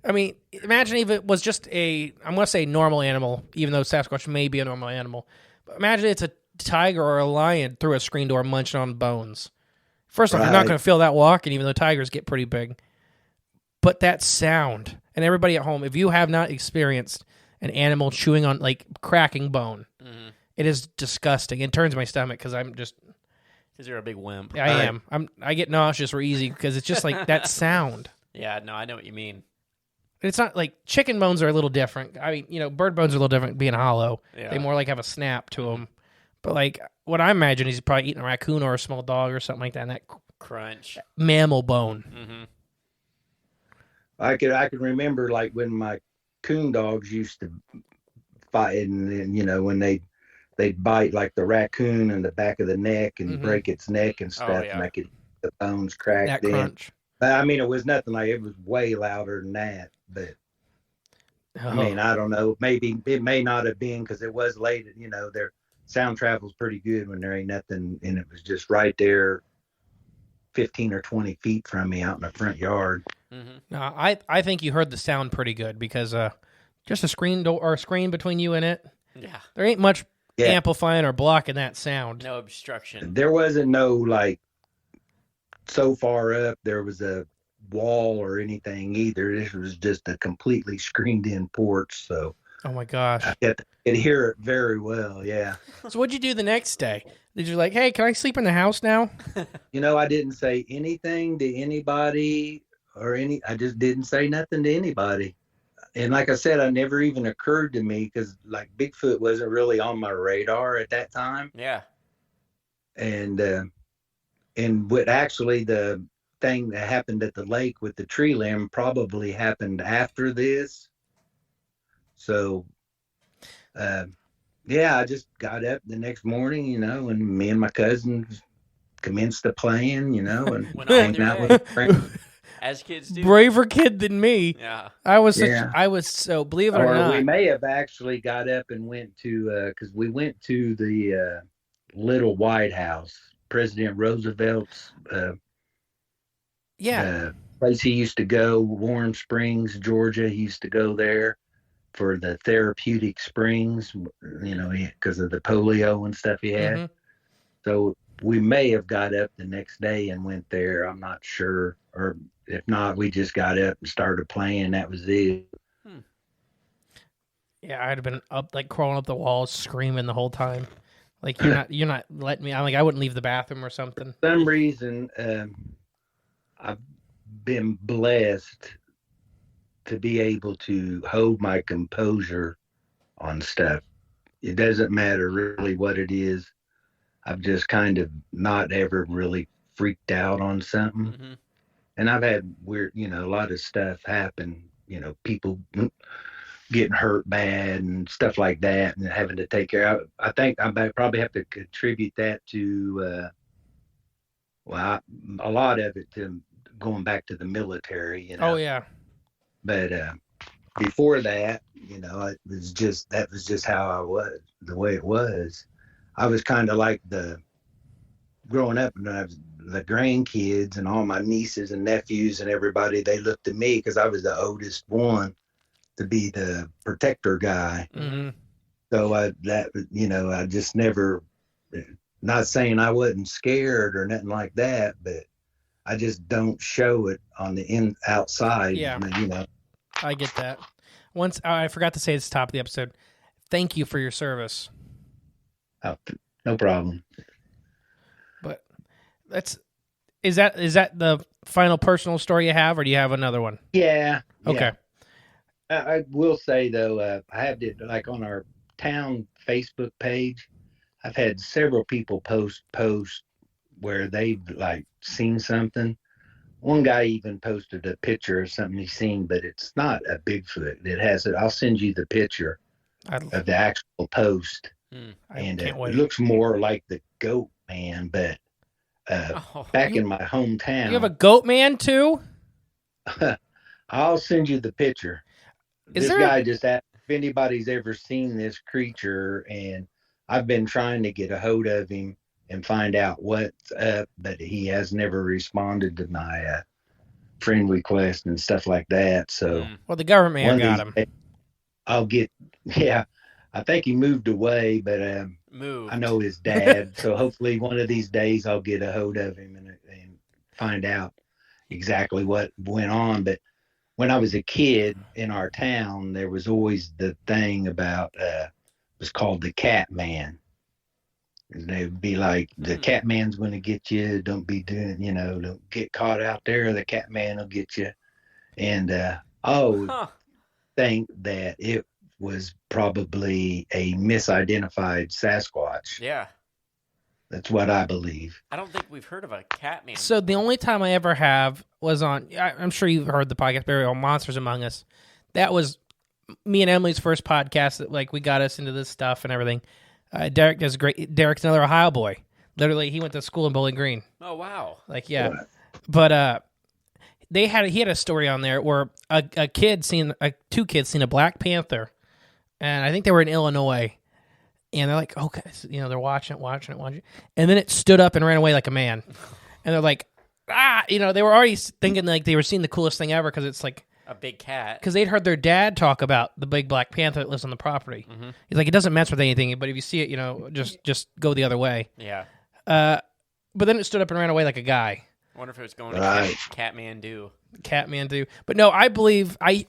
I mean, imagine if it was just I'm going to say normal animal, even though Sasquatch may be a normal animal. But imagine it's a tiger or a lion through a screen door munching on bones. First off, you're not going to feel that walking, even though tigers get pretty big. But that sound, and everybody at home, if you have not experienced an animal chewing on, like, cracking bone, it is disgusting. It turns my stomach because I'm just... Because you're a big wimp. I am. I get nauseous real easy because it's just like that sound. Yeah, no, I know what you mean. It's not like chicken bones are a little different. I mean, you know, bird bones are a little different being hollow. Yeah. They more like have a snap to them. But like what I imagine, he's probably eating a raccoon or a small dog or something like that. And that Crunch. mammal bone. Mm-hmm. I could remember like when my coon dogs used to fight, and then, you know, when they'd bite like the raccoon in the back of the neck and break its neck and stuff, yeah. and I could the bones cracked That in. crunch. I mean, it was nothing like it was way louder than that, but I mean, I don't know. Maybe it may not have been because it was late. You know, their sound travels pretty good when there ain't nothing, and it was just right there, 15 or 20 feet from me out in the front yard. Mm-hmm. No, I think you heard the sound pretty good because just a screen door or a screen between you and it. Yeah. There ain't much amplifying or blocking that sound. No obstruction. There wasn't no like so far up there was a wall or anything either. This was just a completely screened in porch, so Oh my gosh. I could hear it very well. Yeah. So what'd you do the next day? Did you like, hey, can I sleep in the house now? You know, I didn't say anything to anybody I just didn't say nothing to anybody. And like I said, it never even occurred to me because like Bigfoot wasn't really on my radar at that time. Yeah. And what actually the thing that happened at the lake with the tree limb probably happened after this. So, yeah, I just got up the next morning, you know, and me and my cousins commenced the playing, you know, and Went on hanging your out day. with friends. As kids do. Braver kid than me. Yeah. I was so, believe it or Or not. we may have actually got up and went to, because we went to the Little White House, President Roosevelt's place he used to go, Warm Springs, Georgia. He used to go there for the therapeutic springs, you know, because of the polio and stuff he had. Mhm. So we may have got up the next day and went there. I'm not sure. Or if not, we just got up and started playing. That was it. Yeah, I'd have been up, like crawling up the walls, screaming the whole time. Like you're not letting me. I'm like I wouldn't leave the bathroom or something. For some reason, I've been blessed to be able to hold my composure on stuff. It doesn't matter really what it is. I've just kind of not ever really freaked out on something. Mm-hmm. And I've had weird, you know, a lot of stuff happen, you know, people getting hurt bad and stuff like that and having to take care of. I think I probably have to contribute that to, a lot of it to going back to the military, you know. Oh yeah. But before that, it was just how I was, the way it was. I was kind of like growing up, and I was the grandkids and all my nieces and nephews and everybody, they looked at me because I was the oldest one to be the protector guy. Mm-hmm. So I just never, not saying I wasn't scared or nothing like that, but I just don't show it on the outside. Yeah. I I get that. Once I forgot to say this at the top of the episode. Thank you for your service. Oh, no problem. But is that the final personal story you have, or do you have another one? Yeah. Okay. I will say though, I have it like on our town Facebook page. I've had several people post where they've like seen something. One guy even posted a picture of something he's seen, but it's not a Bigfoot. It has it. I'll send you the picture of the actual post, and it looks more like the goat man. But back in my hometown, you have a goat man too. I'll send you the picture. Guy just asked if anybody's ever seen this creature, and I've been trying to get a hold of him and find out what's up, but he has never responded to my friend request and stuff like that. So, well, the government man got him. I'll get, I think he moved away, but I know his dad. So hopefully one of these days I'll get a hold of him and find out exactly what went on. But when I was a kid in our town, there was always the thing about, it was called the Cat Man. They would be like, the Cat Man's going to get you. Don't be doing, don't get caught out there. The Cat Man will get you. And I think that it was probably a misidentified Sasquatch. Yeah. That's what I believe. I don't think we've heard of a cat man. So the only time I ever have was on, I'm sure you've heard the podcast, Barry, on Monsters Among Us. That was me and Emily's first podcast that we got us into this stuff and everything. Derek does great. Derek's another Ohio boy. Literally, he went to school in Bowling Green. Oh, wow. But he had a story on there where two kids seen a Black Panther, and I think they were in Illinois, and they're like, okay, so, they're watching it, and then it stood up and ran away like a man, and they're like, they were already thinking like they were seeing the coolest thing ever because it's like a big cat. Because they'd heard their dad talk about the big Black Panther that lives on the property. Mm-hmm. He's like, it doesn't mess with anything, but if you see it, just go the other way. Yeah. But then it stood up and ran away like a guy. I wonder if it was going to Catmandu. Catmandu. But no, I believe, I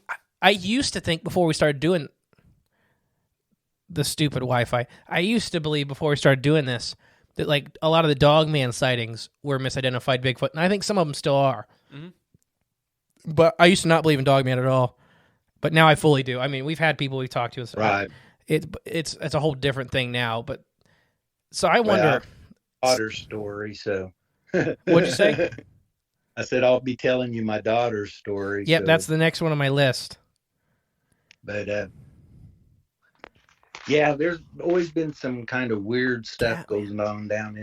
used to think before we started doing the stupid Wi-Fi, I used to believe before we started doing this that like a lot of the Dogman sightings were misidentified Bigfoot, and I think some of them still are. Mm-hmm. But I used to not believe in Dogman at all, but now I fully do. I mean, we've had people we've talked to. Right. It's a whole different thing now. But so I wonder. Daughter's story. So. What'd you say? I said I'll be telling you my daughter's story. Yep, so. That's the next one on my list. But yeah, there's always been some kind of weird stuff going on down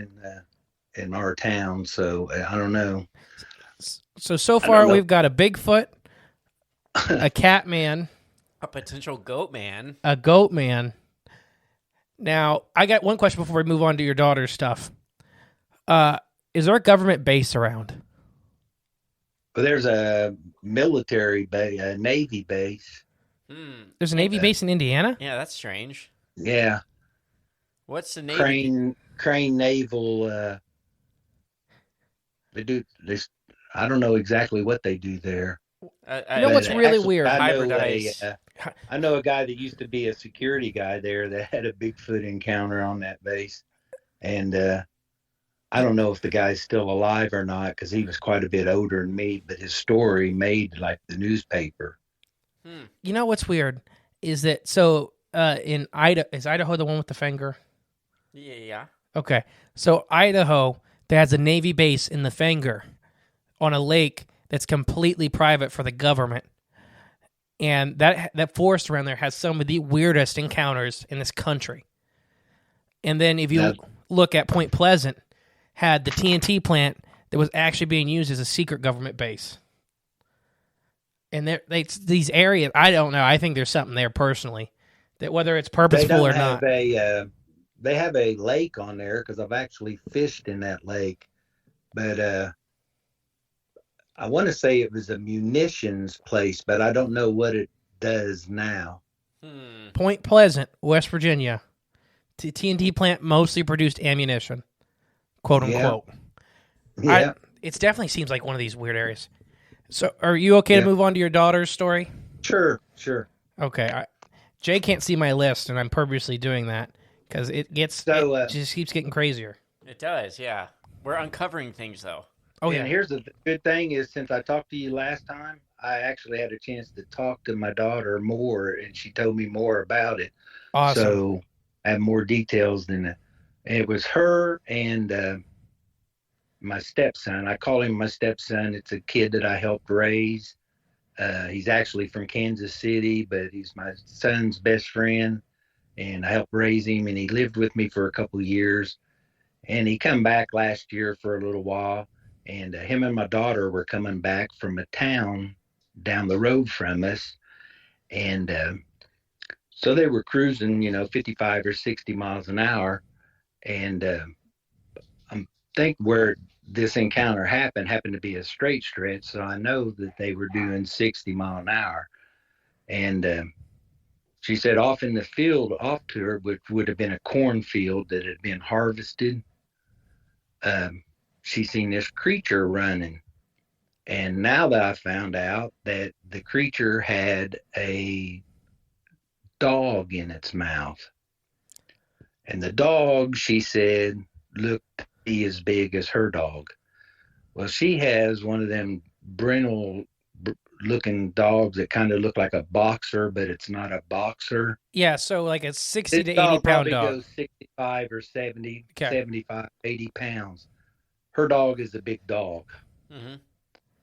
in our town. So I don't know. So far, we've got a Bigfoot, a cat man, a potential goat man, a goat man. Now, I got one question before we move on to your daughter's stuff. Is there a government base around? Well, there's a military base, a Navy base. There's a Navy base in Indiana? Yeah, that's strange. Yeah. What's the Navy? Crane Naval. They do this. I don't know exactly what they do there. You know what's really weird? I know a guy that used to be a security guy there that had a Bigfoot encounter on that base. And I don't know if the guy's still alive or not because he was quite a bit older than me, but his story made like the newspaper. You know what's weird is that in Idaho, is Idaho the one with the finger? Yeah. Okay. So Idaho, there has a Navy base in the finger on a lake that's completely private for the government. And that forest around there has some of the weirdest encounters in this country. And then if you look at Point Pleasant, had the TNT plant that was actually being used as a secret government base. And these areas, I don't know. I think there's something there personally, that whether it's They purposeful don't or have not. they have a lake on there because I've actually fished in that lake, but I want to say it was a munitions place, but I don't know what it does now. Point Pleasant, West Virginia. TNT plant mostly produced ammunition, quote unquote. Yeah. It definitely seems like one of these weird areas. So, are you okay to move on to your daughter's story? Sure. Okay. Jay can't see my list, and I'm purposely doing that because it just keeps getting crazier. It does, yeah. We're uncovering things, though. Oh, and yeah. here's the good thing is, since I talked to you last time, I actually had a chance to talk to my daughter more, and she told me more about it. Awesome. So I have more details than that. It was her and my stepson. I call him my stepson. It's a kid that I helped raise. He's actually from Kansas City, but he's my son's best friend, and I helped raise him, and he lived with me for a couple of years. And he come back last year for a little while, and him and my daughter were coming back from a town down the road from us. And so they were cruising, 55 or 60 miles an hour. And I think where this encounter happened to be a straight stretch. So I know that they were doing 60 mile an hour. And she said off in the field off to her, which would have been a cornfield that had been harvested, she seen this creature running. And now that I found out that the creature had a dog in its mouth. And the dog, she said, looked to be as big as her dog. Well, she has one of them brindle looking dogs that kind of look like a boxer, but it's not a boxer. Yeah, so like a 60 This to 80 dog pound probably dog. goes 65 or 70, Okay. 75, 80 pounds. Her dog is a big dog. Mm-hmm.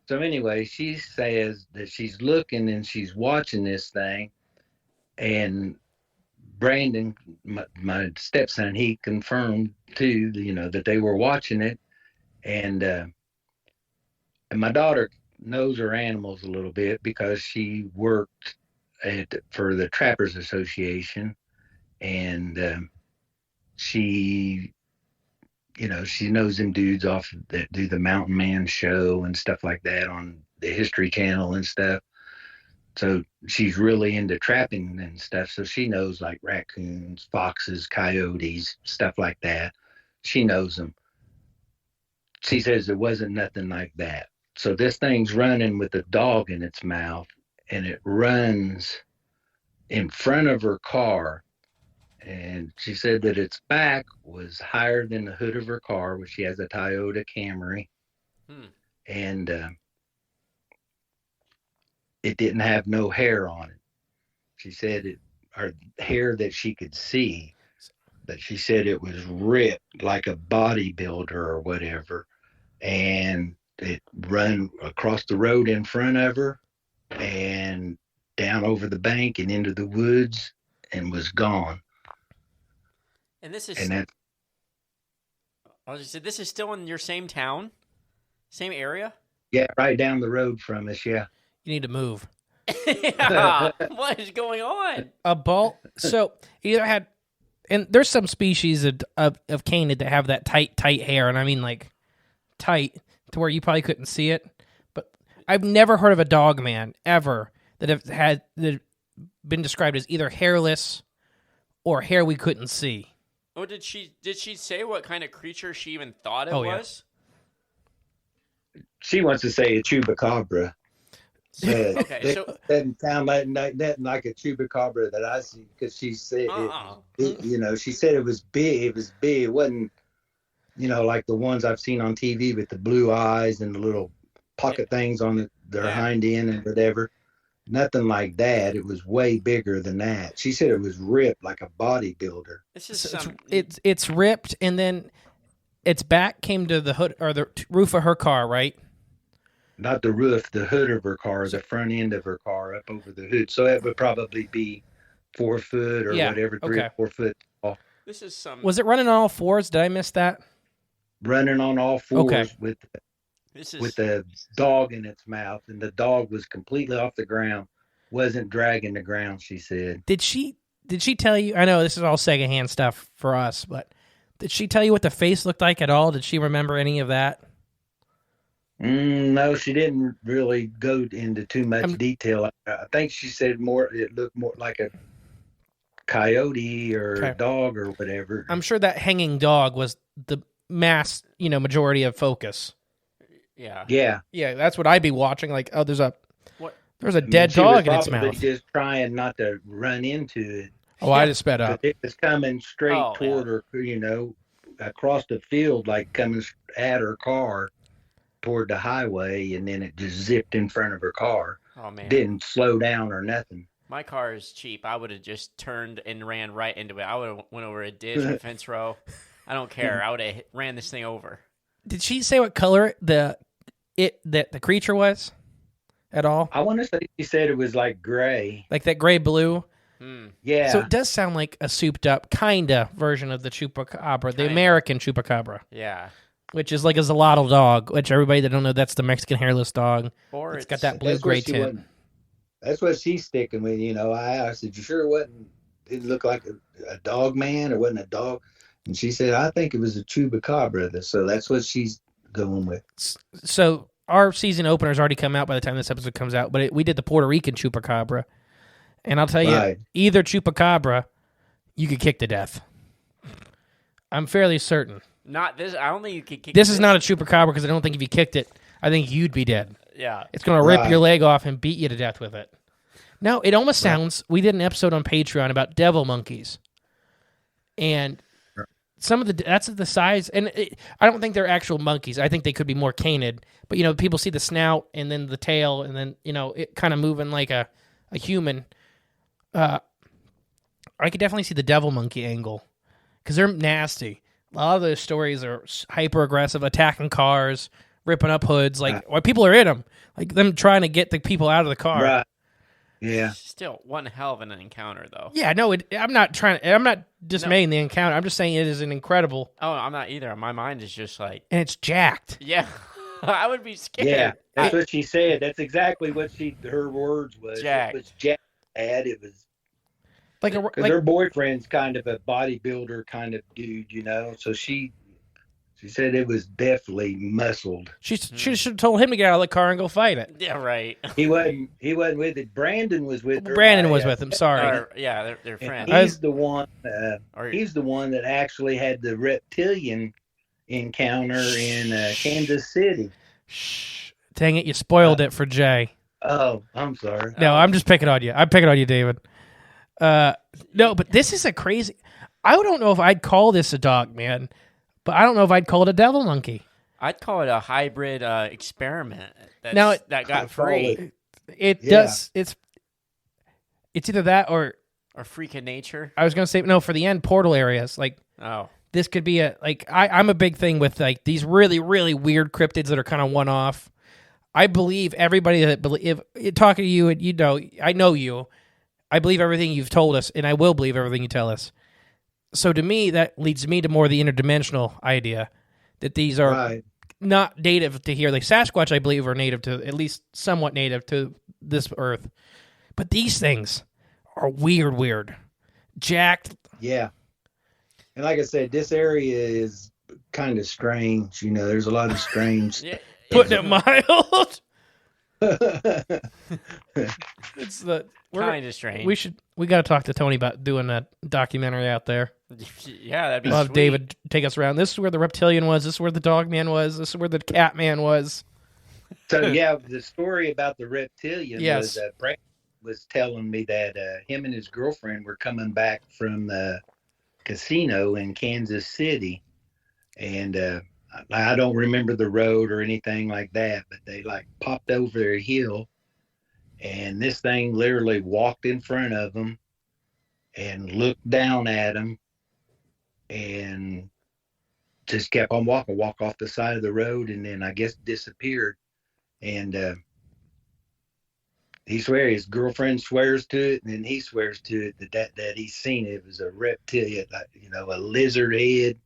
So anyway, she says that she's looking and she's watching this thing. And Brandon, my stepson, he confirmed too, that they were watching it. And my daughter knows her animals a little bit because she worked for the Trappers Association. And she knows them dudes off that do the Mountain Man show and stuff like that on the History Channel and stuff. So she's really into trapping and stuff. So she knows like raccoons, foxes, coyotes, stuff like that. She knows them. She says there wasn't nothing like that. So this thing's running with a dog in its mouth, and it runs in front of her car. And she said that its back was higher than the hood of her car, which she has a Toyota Camry. And it didn't have no hair on it. She said or hair that she could see, but she said it was ripped like a bodybuilder or whatever. And it run across the road in front of her and down over the bank and into the woods and was gone. And this is. And that, I was just saying, this is still in your same town, same area. yeah, right down the road from us. Yeah. You need to move. Yeah. What is going on? A ball. So either had, and there's some species of canid that have that tight hair, and I mean like tight to where you probably couldn't see it. But I've never heard of a Dogman ever that have been described as either hairless or hair we couldn't see. Oh, did she say what kind of creature she even thought it Oh, was? She wants to say a chupacabra. Okay, It so doesn't sound like a chupacabra that I see, because she said she said it was big. It was big. It wasn't like the ones I've seen on TV with the blue eyes and the little pocket things on their hind end and whatever. Nothing like that. It was way bigger than that. She said it was ripped like a bodybuilder. This is So it's ripped, and then its back came to the hood or the roof of her car, right? Not the roof, the hood of her car, the front end of her car up over the hood. So it would probably be 4 foot or whatever, 3 or 4 foot tall. This is some. Was it running on all fours? Did I miss that? Running on all fours with with the dog in its mouth, and the dog was completely off the ground, wasn't dragging the ground, she said. Did she tell you? I know this is all secondhand stuff for us, but did she tell you what the face looked like at all? Did she remember any of that? No, she didn't really go into too much detail. I think she said it looked more like a coyote or a dog or whatever. I'm sure that hanging dog was the majority of focus. Yeah. That's what I'd be watching. Like, oh, there's a dead dog in its mouth. Just trying not to run into it. Oh, I just sped up. It was coming straight toward her, across the field, like coming at her car toward the highway, and then it just zipped in front of her car. Oh man! Didn't slow down or nothing. My car is cheap. I would have just turned and ran right into it. I would have went over a ditch, a fence row. I don't care. I would have ran this thing over. Did she say what color the creature was at all? I want to say she said it was like gray, like that gray blue. Yeah. So it does sound like a souped up kinda version of the chupacabra, the American chupacabra. Yeah. Which is like a Zolotl dog, which everybody that don't know, that's the Mexican hairless dog. Or it's got that blue-gray tint. That's what she's sticking with, I said, you sure it didn't look like a dog man, or wasn't a dog? And she said, I think it was a chupacabra. So that's what she's going with. So our season opener's already come out by the time this episode comes out, but we did the Puerto Rican chupacabra. And I'll tell you, either chupacabra, you could kick to death. I'm fairly certain. Not this. I don't think you could kick. This is not a chupacabra because I don't think if you kicked it, I think you'd be dead. Yeah. It's going to rip your leg off and beat you to death with it. No, it almost sounds. We did an episode on Patreon about devil monkeys, and some of that's the size. And I don't think they're actual monkeys. I think they could be more canid. But people see the snout and then the tail, and then it kind of moving like a human. I could definitely see the devil monkey angle because they're nasty. A lot of those stories are hyper aggressive, attacking cars, ripping up hoods. Like while people are in them, like them trying to get the people out of the car. Right. Yeah. Still one hell of an encounter, though. Yeah. No, I'm not dismaying the encounter. I'm just saying it is an incredible. Oh, I'm not either. My mind is just like, and it's jacked. Yeah. I would be scared. Yeah. That's what she said. That's exactly what her words was. Jacked. It was jacked. It was. Because like, her boyfriend's kind of a bodybuilder kind of dude, So she said it was definitely muscled. She should have told him to get out of the car and go fight it. Yeah, right. He wasn't with it. Brandon was with her. Brandon was with him. Sorry. They're friends. He's the one. He's the one that actually had the reptilian encounter in Kansas City. Shh! Dang it! You spoiled it for Jay. Oh, I'm sorry. No, I'm just picking on you. I'm picking on you, David. No, but this is a crazy. I don't know if I'd call this a dog, man, but I don't know if I'd call it a devil monkey. I'd call it a hybrid experiment. That got free. It does. It's either that or freak of nature. I was gonna say no for the end portal areas. Like this could be I'm a big thing with like these really really weird cryptids that are kind of one off. I believe everybody that talking to you and I know you. I believe everything you've told us, and I will believe everything you tell us. So to me, that leads me to more the interdimensional idea that these are not native to here. Like Sasquatch, I believe, are native to, at least somewhat native to this earth. But these things are weird. Jacked. Yeah. And like I said, this area is kind of strange. There's a lot of strange. Putting it mild. It's kind of strange. We got to talk to Tony about doing that documentary out there. Yeah, that'd be we'll have sweet. David take us around. This is where the reptilian was. This is where the dog man was. This is where the cat man was. So the story about the reptilian was Brad was telling me that him and his girlfriend were coming back from the casino in Kansas City, and I don't remember the road or anything like that, but they popped over a hill, and this thing literally walked in front of them and looked down at them and just kept on walk off the side of the road, and then I guess disappeared. And his girlfriend swears to it, and then he swears to it that he's seen it. It was a reptilian, a lizard head.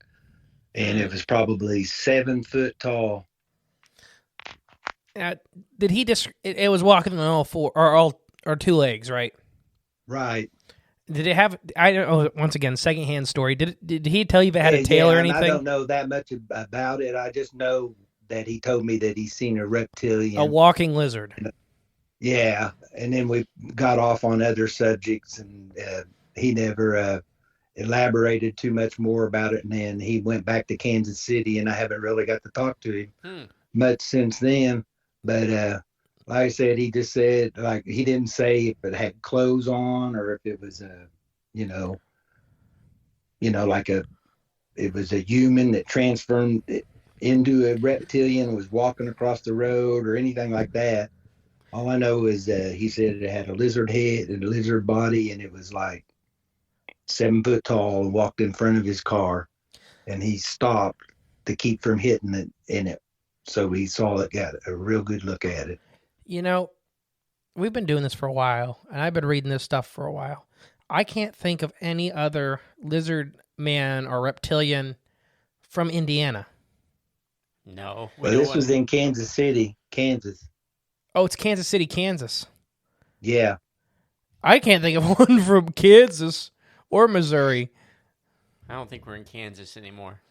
And it was probably 7 foot tall. Did he just? It was walking on all four or two legs, right? Right. Did it have? I don't know. Once again, secondhand story. Did he tell you if it had a tail or anything? I don't know that much about it. I just know that he told me that he's seen a reptilian, a walking lizard. Yeah, and then we got off on other subjects, and he never elaborated too much more about it. And then he went back to Kansas City, and I haven't really got to talk to him much since then. But like I said, he just said, like, he didn't say if it had clothes on or if it was it was a human that transformed it into a reptilian and was walking across the road or anything like that. All I know is he said it had a lizard head and a lizard body, and it was like 7 foot tall and walked in front of his car, and he stopped to keep from hitting it in it. So he saw it, got a real good look at it. You know, we've been doing this for a while, and I've been reading this stuff for a while. I can't think of any other lizard man or reptilian from Indiana. No. Well, this was in Kansas City, Kansas. Oh, it's Kansas City, Kansas. Yeah. I can't think of one from Kansas or Missouri. I don't think we're in Kansas anymore.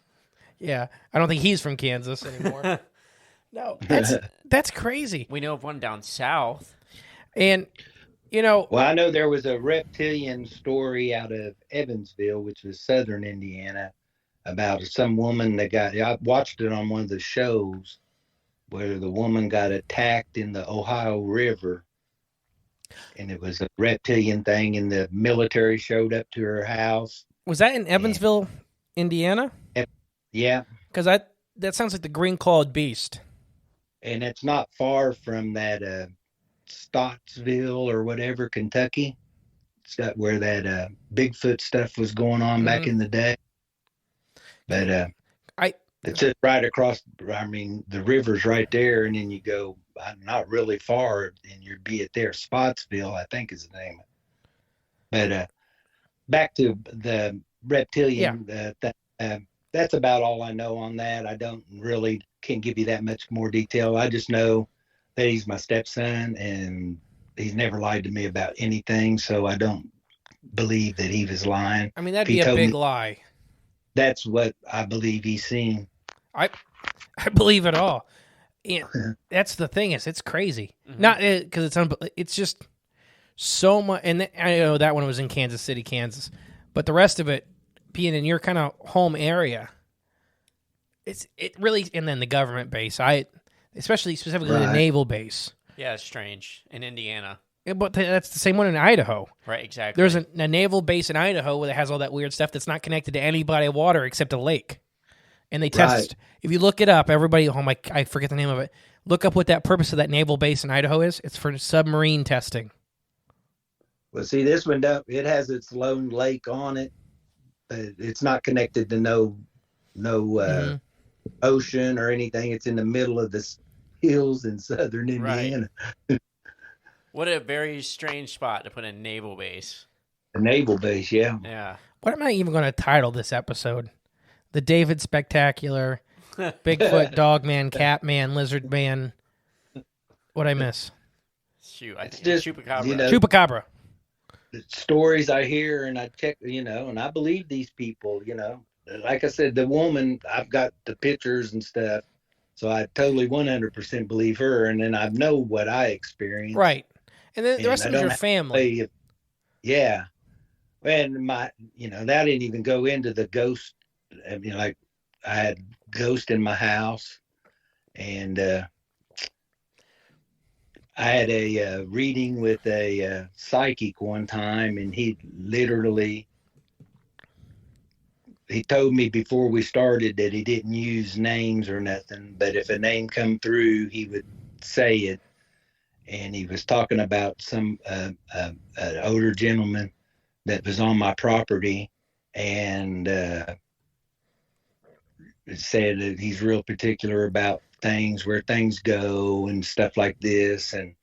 Yeah, I don't think he's from Kansas anymore. No, that's crazy. We know of one down south. And, you know... Well, I know there was a reptilian story out of Evansville, which was southern Indiana, about some woman that I watched it on one of the shows, where the woman got attacked in the Ohio River, and it was a reptilian thing, and the military showed up to her house. Was that in Evansville, Indiana? Yeah. Because that sounds like the green-clawed beast. And it's not far from that Stottsville or whatever, Kentucky. It's got where that Bigfoot stuff was going on back in the day. But it's just right across, I mean, the river's right there, and then you go not really far, and you'd be at there. Spottsville, I think is the name. But back to the reptilian, that's about all I know on that. I can't give you that much more detail. I just know that he's my stepson, and he's never lied to me about anything, so I don't believe that he was lying. I mean, that'd be a big lie. That's what I believe he's seen. I believe it all. And that's the thing, is it's crazy. Mm-hmm. Not because it's just so much. And I know that one was in Kansas City, Kansas, but the rest of it being in your kind of home area, it really. And then the government base, especially specifically the naval base. Yeah, it's strange in Indiana. But that's the same one in Idaho. Right, exactly. There's a naval base in Idaho where it has all that weird stuff that's not connected to any body of water except a lake. And they test. If you look it up, everybody, I forget the name of it. Look up what that purpose of that naval base in Idaho is. It's for submarine testing. Well, see, this one, it has its lone lake on it, but it's not connected to no ocean or anything. It's in the middle of the hills in southern Indiana. Right. What a very strange spot to put a naval base. A naval base, yeah. Yeah. What am I even going to title this episode? The David Spectacular, Bigfoot, Dogman, Catman, Lizardman. What'd I miss? Shoot, I think it's Chupacabra. Chupacabra. The stories I hear and I check, and I believe these people, Like I said, the woman, I've got the pictures and stuff, so I totally 100% believe her, and then I know what I experienced. Right. And then the rest of it is your family. Yeah. And that didn't even go into the ghost. I mean, like, I had ghost in my house, and I had a reading with a psychic one time, and he told me before we started that he didn't use names or nothing, but if a name come through, he would say it. And he was talking about some an older gentleman that was on my property, and said that he's real particular about things, where things go and stuff like this, and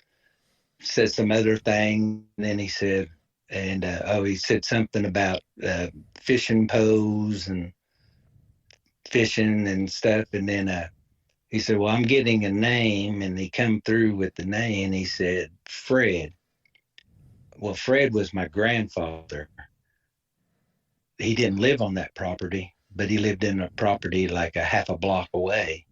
said some other thing. And then he said, he said something about fishing poles and fishing and stuff. And then he said, well, I'm getting a name. And he come through with the name. He said, Fred. Well, Fred was my grandfather. He didn't live on that property, but he lived in a property like a half a block away.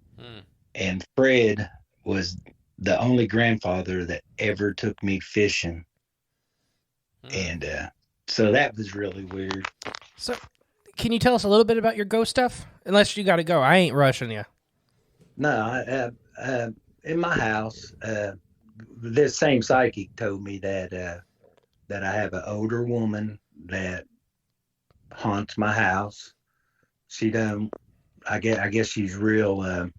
And Fred was the only grandfather that ever took me fishing. And so that was really weird. So, can you tell us a little bit about your ghost stuff? Unless you got to go. I ain't rushing you. No, in my house, this same psychic told me that I have an older woman that haunts my house. She done, I guess she's real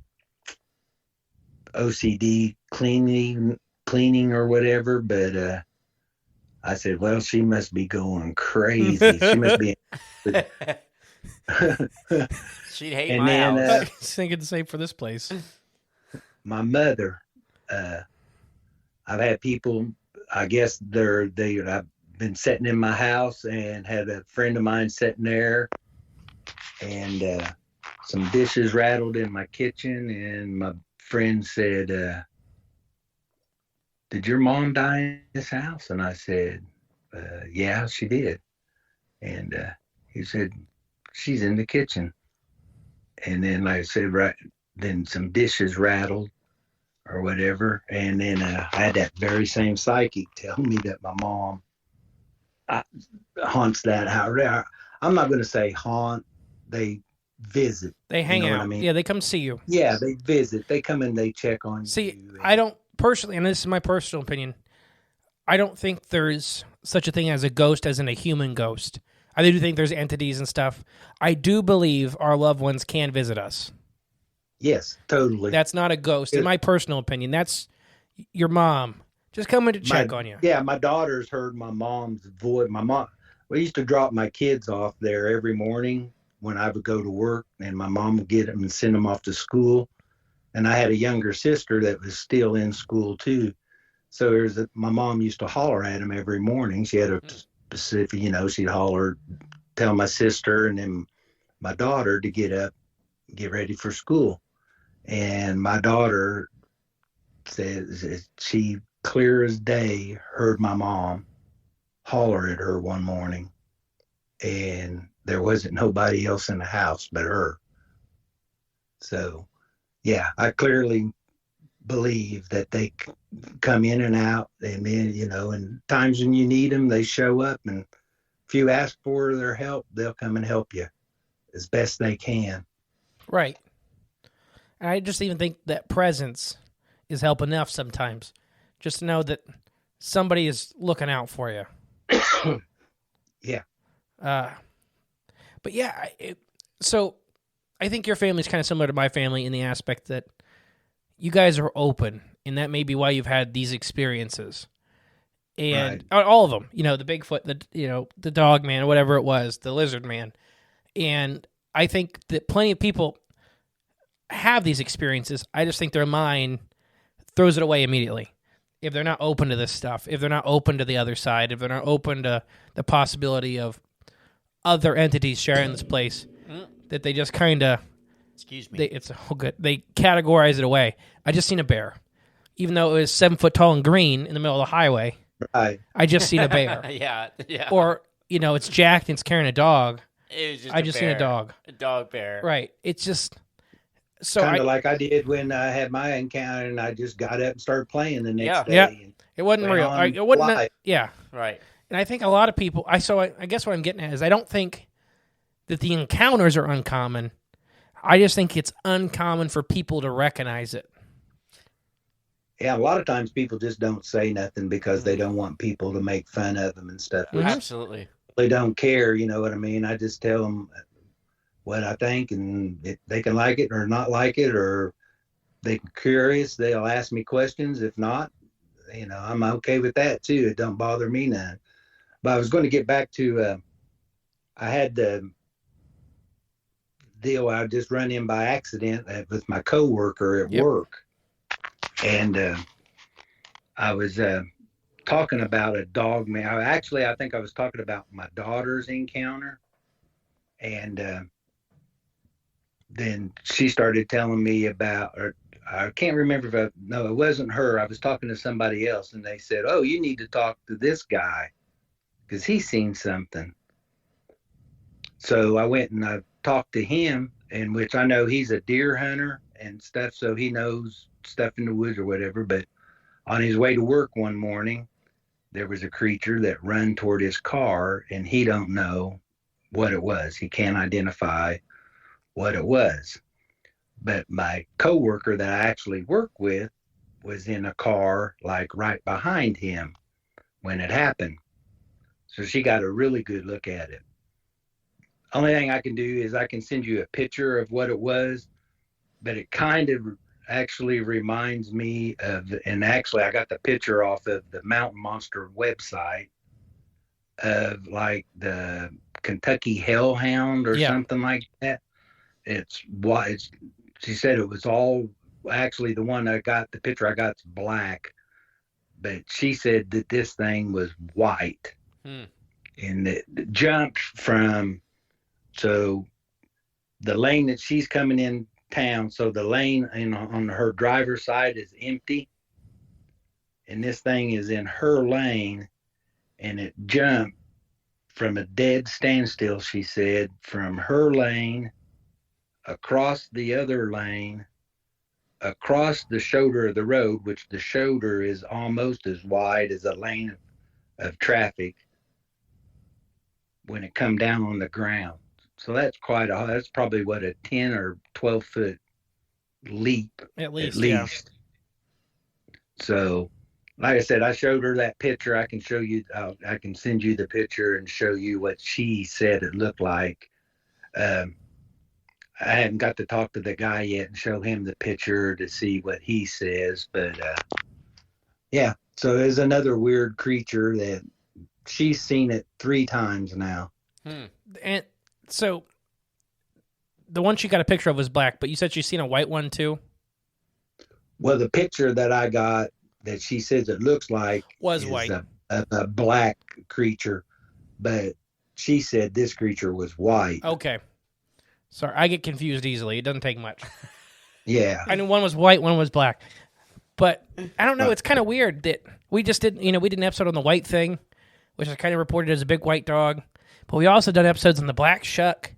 OCD cleaning or whatever. But I said, well, she must be going crazy. She must be. She'd hate And my then, house. I was thinking the same for this place. My mother, I've had people, I guess I've been sitting in my house and had a friend of mine sitting there, and some dishes rattled in my kitchen, and my friend said, did your mom die in this house? And I said, yeah, she did. And he said, she's in the kitchen. And then, like I said, right then some dishes rattled or whatever. And then I had that very same psychic tell me that my mom haunts that house. I'm not going to say haunt. They visit. They hang you know out. what I mean? Yeah, they come see you. Yeah, they visit. They come and they check on See, you. I don't personally, and this is my personal opinion, I don't think there's such a thing as a ghost as in a human ghost. I do think there's entities and stuff. I do believe our loved ones can visit us. Yes, totally. That's not a ghost, in my personal opinion. That's your mom just coming to check on you. Yeah, my daughters heard my mom's voice. My mom, we used to drop my kids off there every morning when I would go to work, and my mom would get them and send them off to school. And I had a younger sister that was still in school too. So my mom used to holler at them every morning. She had a specific, she'd holler, tell my sister and then my daughter to get up, get ready for school. And my daughter says she clear as day heard my mom holler at her one morning, and there wasn't nobody else in the house but her. So, yeah, I clearly believe that they come in and out, and then, and times when you need them, they show up, and if you ask for their help, they'll come and help you as best they can. Right. And I just even think that presence is help enough sometimes. Just to know that somebody is looking out for you. Yeah. But yeah, so I think your family's kind of similar to my family in the aspect that you guys are open, and that may be why you've had these experiences. And all of them, the Bigfoot, the Dogman, whatever it was, the Lizardman. And I think that plenty of people have these experiences. I just think their mind throws it away immediately. If they're not open to this stuff, if they're not open to the other side, if they're not open to the possibility of other entities sharing this place, that they just kind of, excuse me, it's all good. They categorize it away. I just seen a bear, even though it was 7 foot tall and green in the middle of the highway. Right. I just seen a bear. yeah. Or it's jacked and it's carrying a dog. It was just I just seen a dog. A dog bear. Right. It's just so kind of like I did when I had my encounter, and I just got up and started playing the next day. Yeah. It wasn't real. It wasn't. Right. And I think a lot of people. I guess what I'm getting at is I don't think that the encounters are uncommon. I just think it's uncommon for people to recognize it. Yeah, a lot of times people just don't say nothing because they don't want people to make fun of them and stuff. Absolutely. They don't care, you know what I mean? I just tell them what I think, and if they can like it or not like it, or they're curious, they'll ask me questions. If not, I'm okay with that too. It don't bother me none. But I was going to get back to, I had the deal I just run in by accident with my coworker at work. And I was talking about a dog man. I think I was talking about my daughter's encounter. And then she started telling me about, or I can't remember if no, it wasn't her. I was talking to somebody else, and they said, "Oh, you need to talk to this guy because he's seen something." So I went and I talked to him, in which I know he's a deer hunter and stuff, so he knows stuff in the woods or whatever. But on his way to work one morning, there was a creature that run toward his car, and he don't know what it was. He can't identify what it was. But my coworker that I actually work with was in a car like right behind him when it happened. So she got a really good look at it. Only thing I can do is I can send you a picture of what it was, but it kind of actually reminds me of, and actually I got the picture off of the Mountain Monster website of like the Kentucky Hellhound or something like that. She said it was all, actually the one I got, the picture I got is black, but she said that this thing was white. And it jumped from, so the lane that she's coming in town, so the lane on her driver's side is empty, and this thing is in her lane, and it jumped from a dead standstill, she said, from her lane across the other lane, across the shoulder of the road, which the shoulder is almost as wide as a lane of traffic, when it come down on the ground. So that's that's probably what, a 10 or 12 foot leap at least. Yeah. So like I said, I showed her that picture. I can show you, I can send you the picture and show you what she said it looked like. I haven't got to talk to the guy yet and show him the picture to see what he says, but yeah, so there's another weird creature that she's seen it 3 times now. And so the one she got a picture of was black, but you said she's seen a white one too? Well, the picture that I got that she says it looks like was white, a black creature, but she said this creature was white. Okay. Sorry, I get confused easily. It doesn't take much. Yeah. I knew one was white, one was black. But I don't know, it's kind of weird that we just did, we did an episode on the white thing, which is kind of reported as a big white dog. But we also done episodes on the black shuck,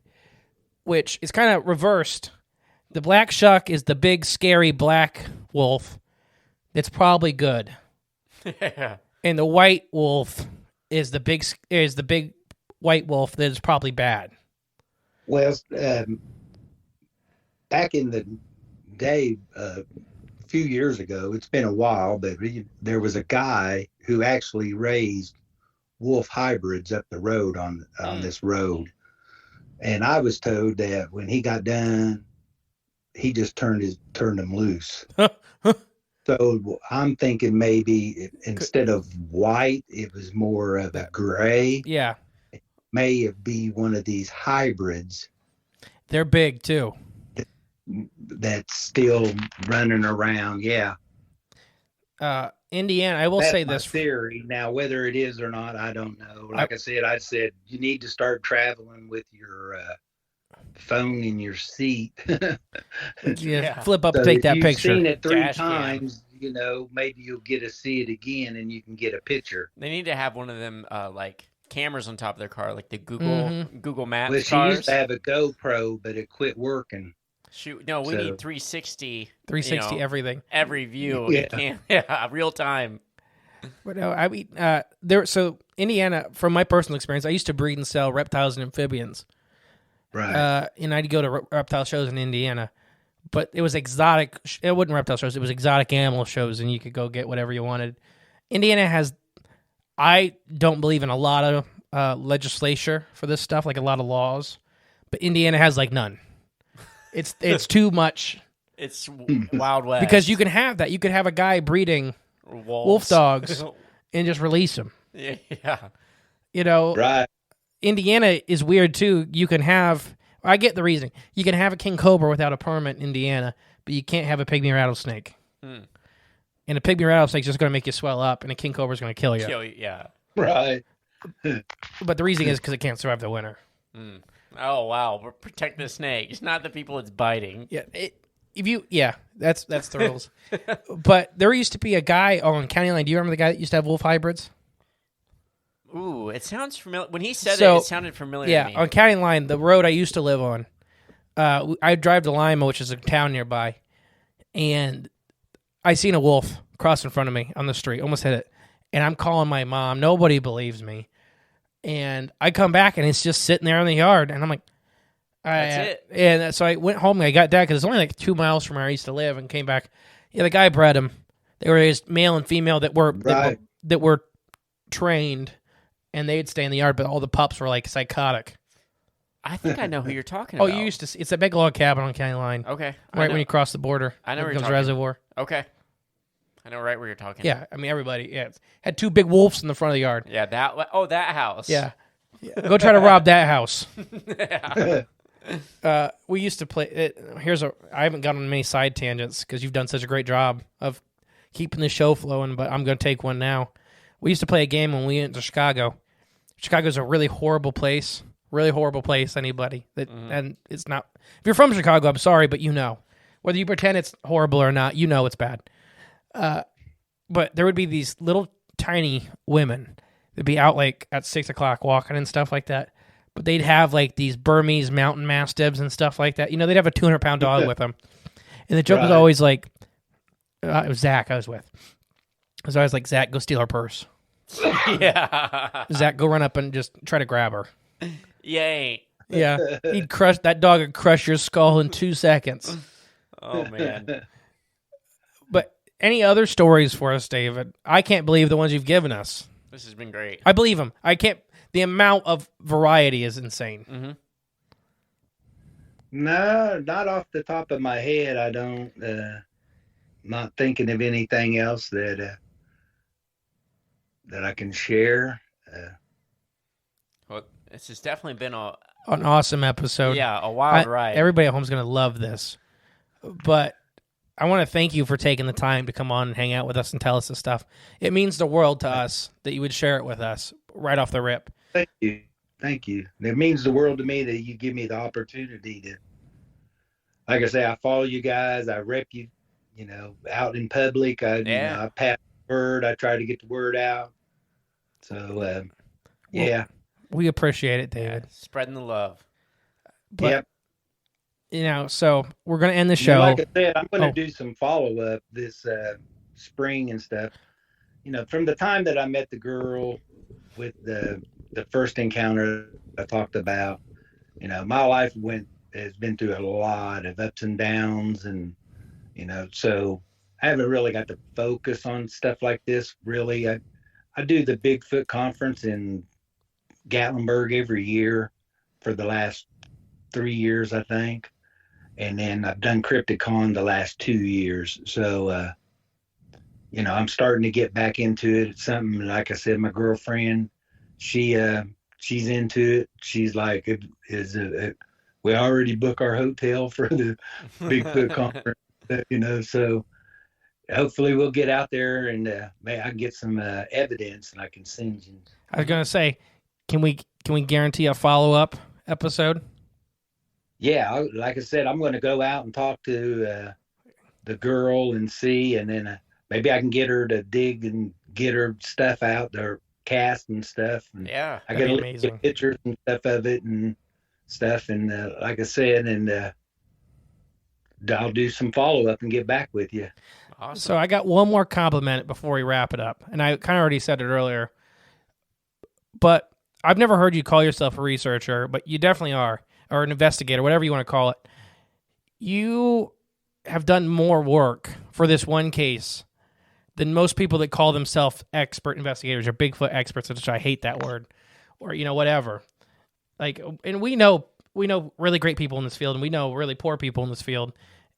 which is kind of reversed. The black shuck is the big, scary black wolf that's probably good. Yeah. And the white wolf is the big white wolf that is probably bad. Well, back in the day, a few years ago, it's been a while, but there was a guy who actually raised wolf hybrids up the road on this road. And I was told that when he got done, he just turned them loose. So I'm thinking maybe instead of white, it was more of a gray. Yeah. It may be one of these hybrids. They're big too. That's still running around. Yeah. Indiana, I will say this theory. Now, whether it is or not, I don't know. Like I said you need to start traveling with your phone in your seat. Flip up and take that picture. You've seen it 3 times, maybe you'll get to see it again and you can get a picture. They need to have one of them like cameras on top of their car, like the Google Maps well, cars. She used to have a GoPro, but it quit working. Shoot, no, we need 360. 360 everything. Every view. Real time. But no, I mean, so Indiana, from my personal experience, I used to breed and sell reptiles and amphibians. Right. And I'd go to reptile shows in Indiana. But it was exotic. It wasn't reptile shows. It was exotic animal shows, and you could go get whatever you wanted. Indiana has, I don't believe in a lot of legislature for this stuff, like a lot of laws. But Indiana has like none. It's too much. It's Wild West. Because you can have that. You could have a guy breeding wolf dogs and just release them. Yeah. Right. Indiana is weird too. You can have, I get the reasoning. You can have a king cobra without a permit in Indiana, but you can't have a pygmy rattlesnake. And a pygmy rattlesnake's just going to make you swell up, and a king cobra's going to kill you. Yeah. Right. But the reason is because it can't survive the winter. Oh, wow. We're protecting the snake. It's not the people it's biting. Yeah. that's the rules. But there used to be a guy on County Line. Do you remember the guy that used to have wolf hybrids? Ooh, it sounds familiar. When he said it sounded familiar to me. Yeah, on County Line, the road I used to live on, I drive to Lima, which is a town nearby, and I seen a wolf cross in front of me on the street, almost hit it. And I'm calling my mom. Nobody believes me. And I come back, and it's just sitting there in the yard. And I'm like, that's it. And so I went home, and I got dad, because it's only like 2 miles from where I used to live, and came back. Yeah, the guy bred them. They were raised male and female that were trained, and they'd stay in the yard, but all the pups were like psychotic. I think I know who you're talking about. Oh, you used to see, it's a big log cabin on County Line. Okay. Right when you cross the border. I know where it you're becomes talking. Reservoir. Okay. I know right where you're talking. Yeah, I mean, everybody, had 2 big wolves in the front of the yard. Yeah, that house. Yeah. Go try to rob that house. Yeah. We used to play it. I haven't gone on many side tangents because you've done such a great job of keeping the show flowing, but I'm going to take one now. We used to play a game when we went to Chicago. Chicago's a really horrible place. Really horrible place, anybody. And it's not. If you're from Chicago, I'm sorry, but you know. Whether you pretend it's horrible or not, you know it's bad. But there would be these little tiny women that'd be out like at 6 o'clock walking and stuff like that. But they'd have like these Burmese mountain mastiffs and stuff like that. You know, they'd have a 200-pound dog with them. And the joke was always like, it was Zach I was with. It was always like, Zach, go steal her purse. Yeah. Zach, go run up and just try to grab her. Yay. Yeah. That dog would crush your skull in 2 seconds. Oh, man. But any other stories for us, David? I can't believe the ones you've given us. This has been great. I believe them. I can't. The amount of variety is insane. Mm-hmm. No, not off the top of my head. I don't. Not thinking of anything else that I can share. Well, this has definitely been an awesome episode. Yeah, a wild ride. Everybody at home's going to love this. But I want to thank you for taking the time to come on and hang out with us and tell us this stuff. It means the world to us that you would share it with us right off the rip. Thank you. Thank you. It means the world to me that you give me the opportunity to, like I say, I follow you guys. I rep you, out in public. I pass the word. I try to get the word out. So, yeah. We appreciate it, David. Spreading the love. But, so we're going to end the show. Like I said, I'm going to do some follow-up this spring and stuff. From the time that I met the girl with the first encounter I talked about, my life has been through a lot of ups and downs, and so I haven't really got to focus on stuff like this. Really, I do the Bigfoot conference in Gatlinburg every year for the last 3 years, I think, and then I've done CryptiCon the last 2 years. So, I'm starting to get back into it. It's something, like I said, my girlfriend, she's into it. She's like, we already booked our hotel for the Bigfoot conference, so hopefully we'll get out there and I can get some evidence and I can send you. I was going to say, can we guarantee a follow-up episode? Yeah, like I said, I'm going to go out and talk to the girl and see, and then maybe I can get her to dig and get her stuff out, their cast and stuff. And yeah, I got to get pictures and stuff of it and stuff. And like I said, and I'll do some follow-up and get back with you. Awesome. So I got one more compliment before we wrap it up, and I kind of already said it earlier, but I've never heard you call yourself a researcher, but you definitely are, or an investigator, whatever you want to call it. You have done more work for this one case than most people that call themselves expert investigators or Bigfoot experts, which I hate that word, or whatever. And we know really great people in this field, and we know really poor people in this field,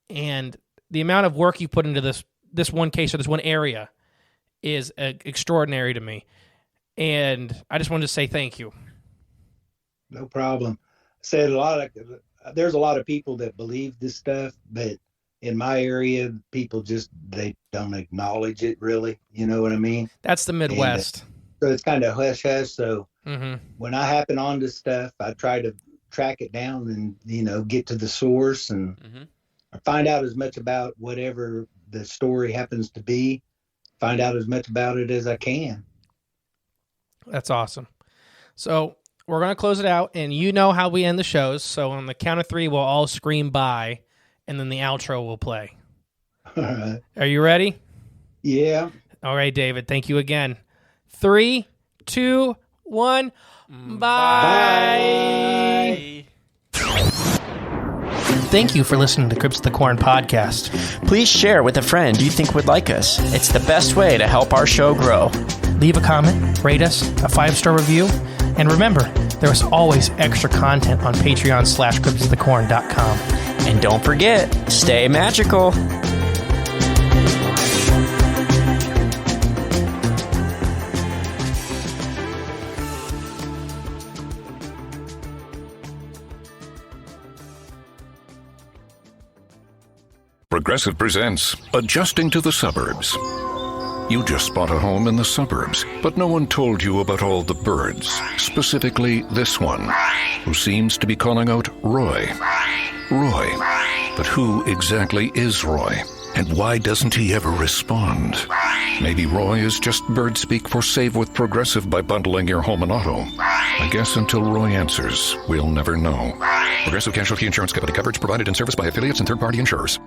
and the amount of work you put into this one case or this one area is extraordinary to me. And I just wanted to say thank you. No problem. Said there's a lot of people that believe this stuff, but in my area, people they don't acknowledge it really. You know what I mean? That's the Midwest. So it's kind of hush hush. So when I happen on this stuff, I try to track it down and get to the source. And find out as much about whatever the story happens to be, find out as much about it as I can. That's awesome. So we're going to close it out, and you know how we end the shows. So on the count of 3, we'll all scream bye, and then the outro will play. All right. Are you ready? Yeah. All right, David. Thank you again. 3, 2, 1. Bye. Thank you for listening to Crypts of the Corn podcast. Please share with a friend you think would like us. It's the best way to help our show grow. Leave a comment, rate us, a 5-star review, and remember, there is always extra content on Patreon/cryptozoology.com. And don't forget, stay magical. Progressive presents Adjusting to the Suburbs. You just bought a home in the suburbs, but no one told you about all the birds, specifically this one, who seems to be calling out Roy. Roy. But who exactly is Roy? And why doesn't he ever respond? Maybe Roy is just bird speak for save with Progressive by bundling your home and auto. I guess until Roy answers, we'll never know. Progressive Casualty Insurance Company. Coverage provided in service by affiliates and third-party insurers.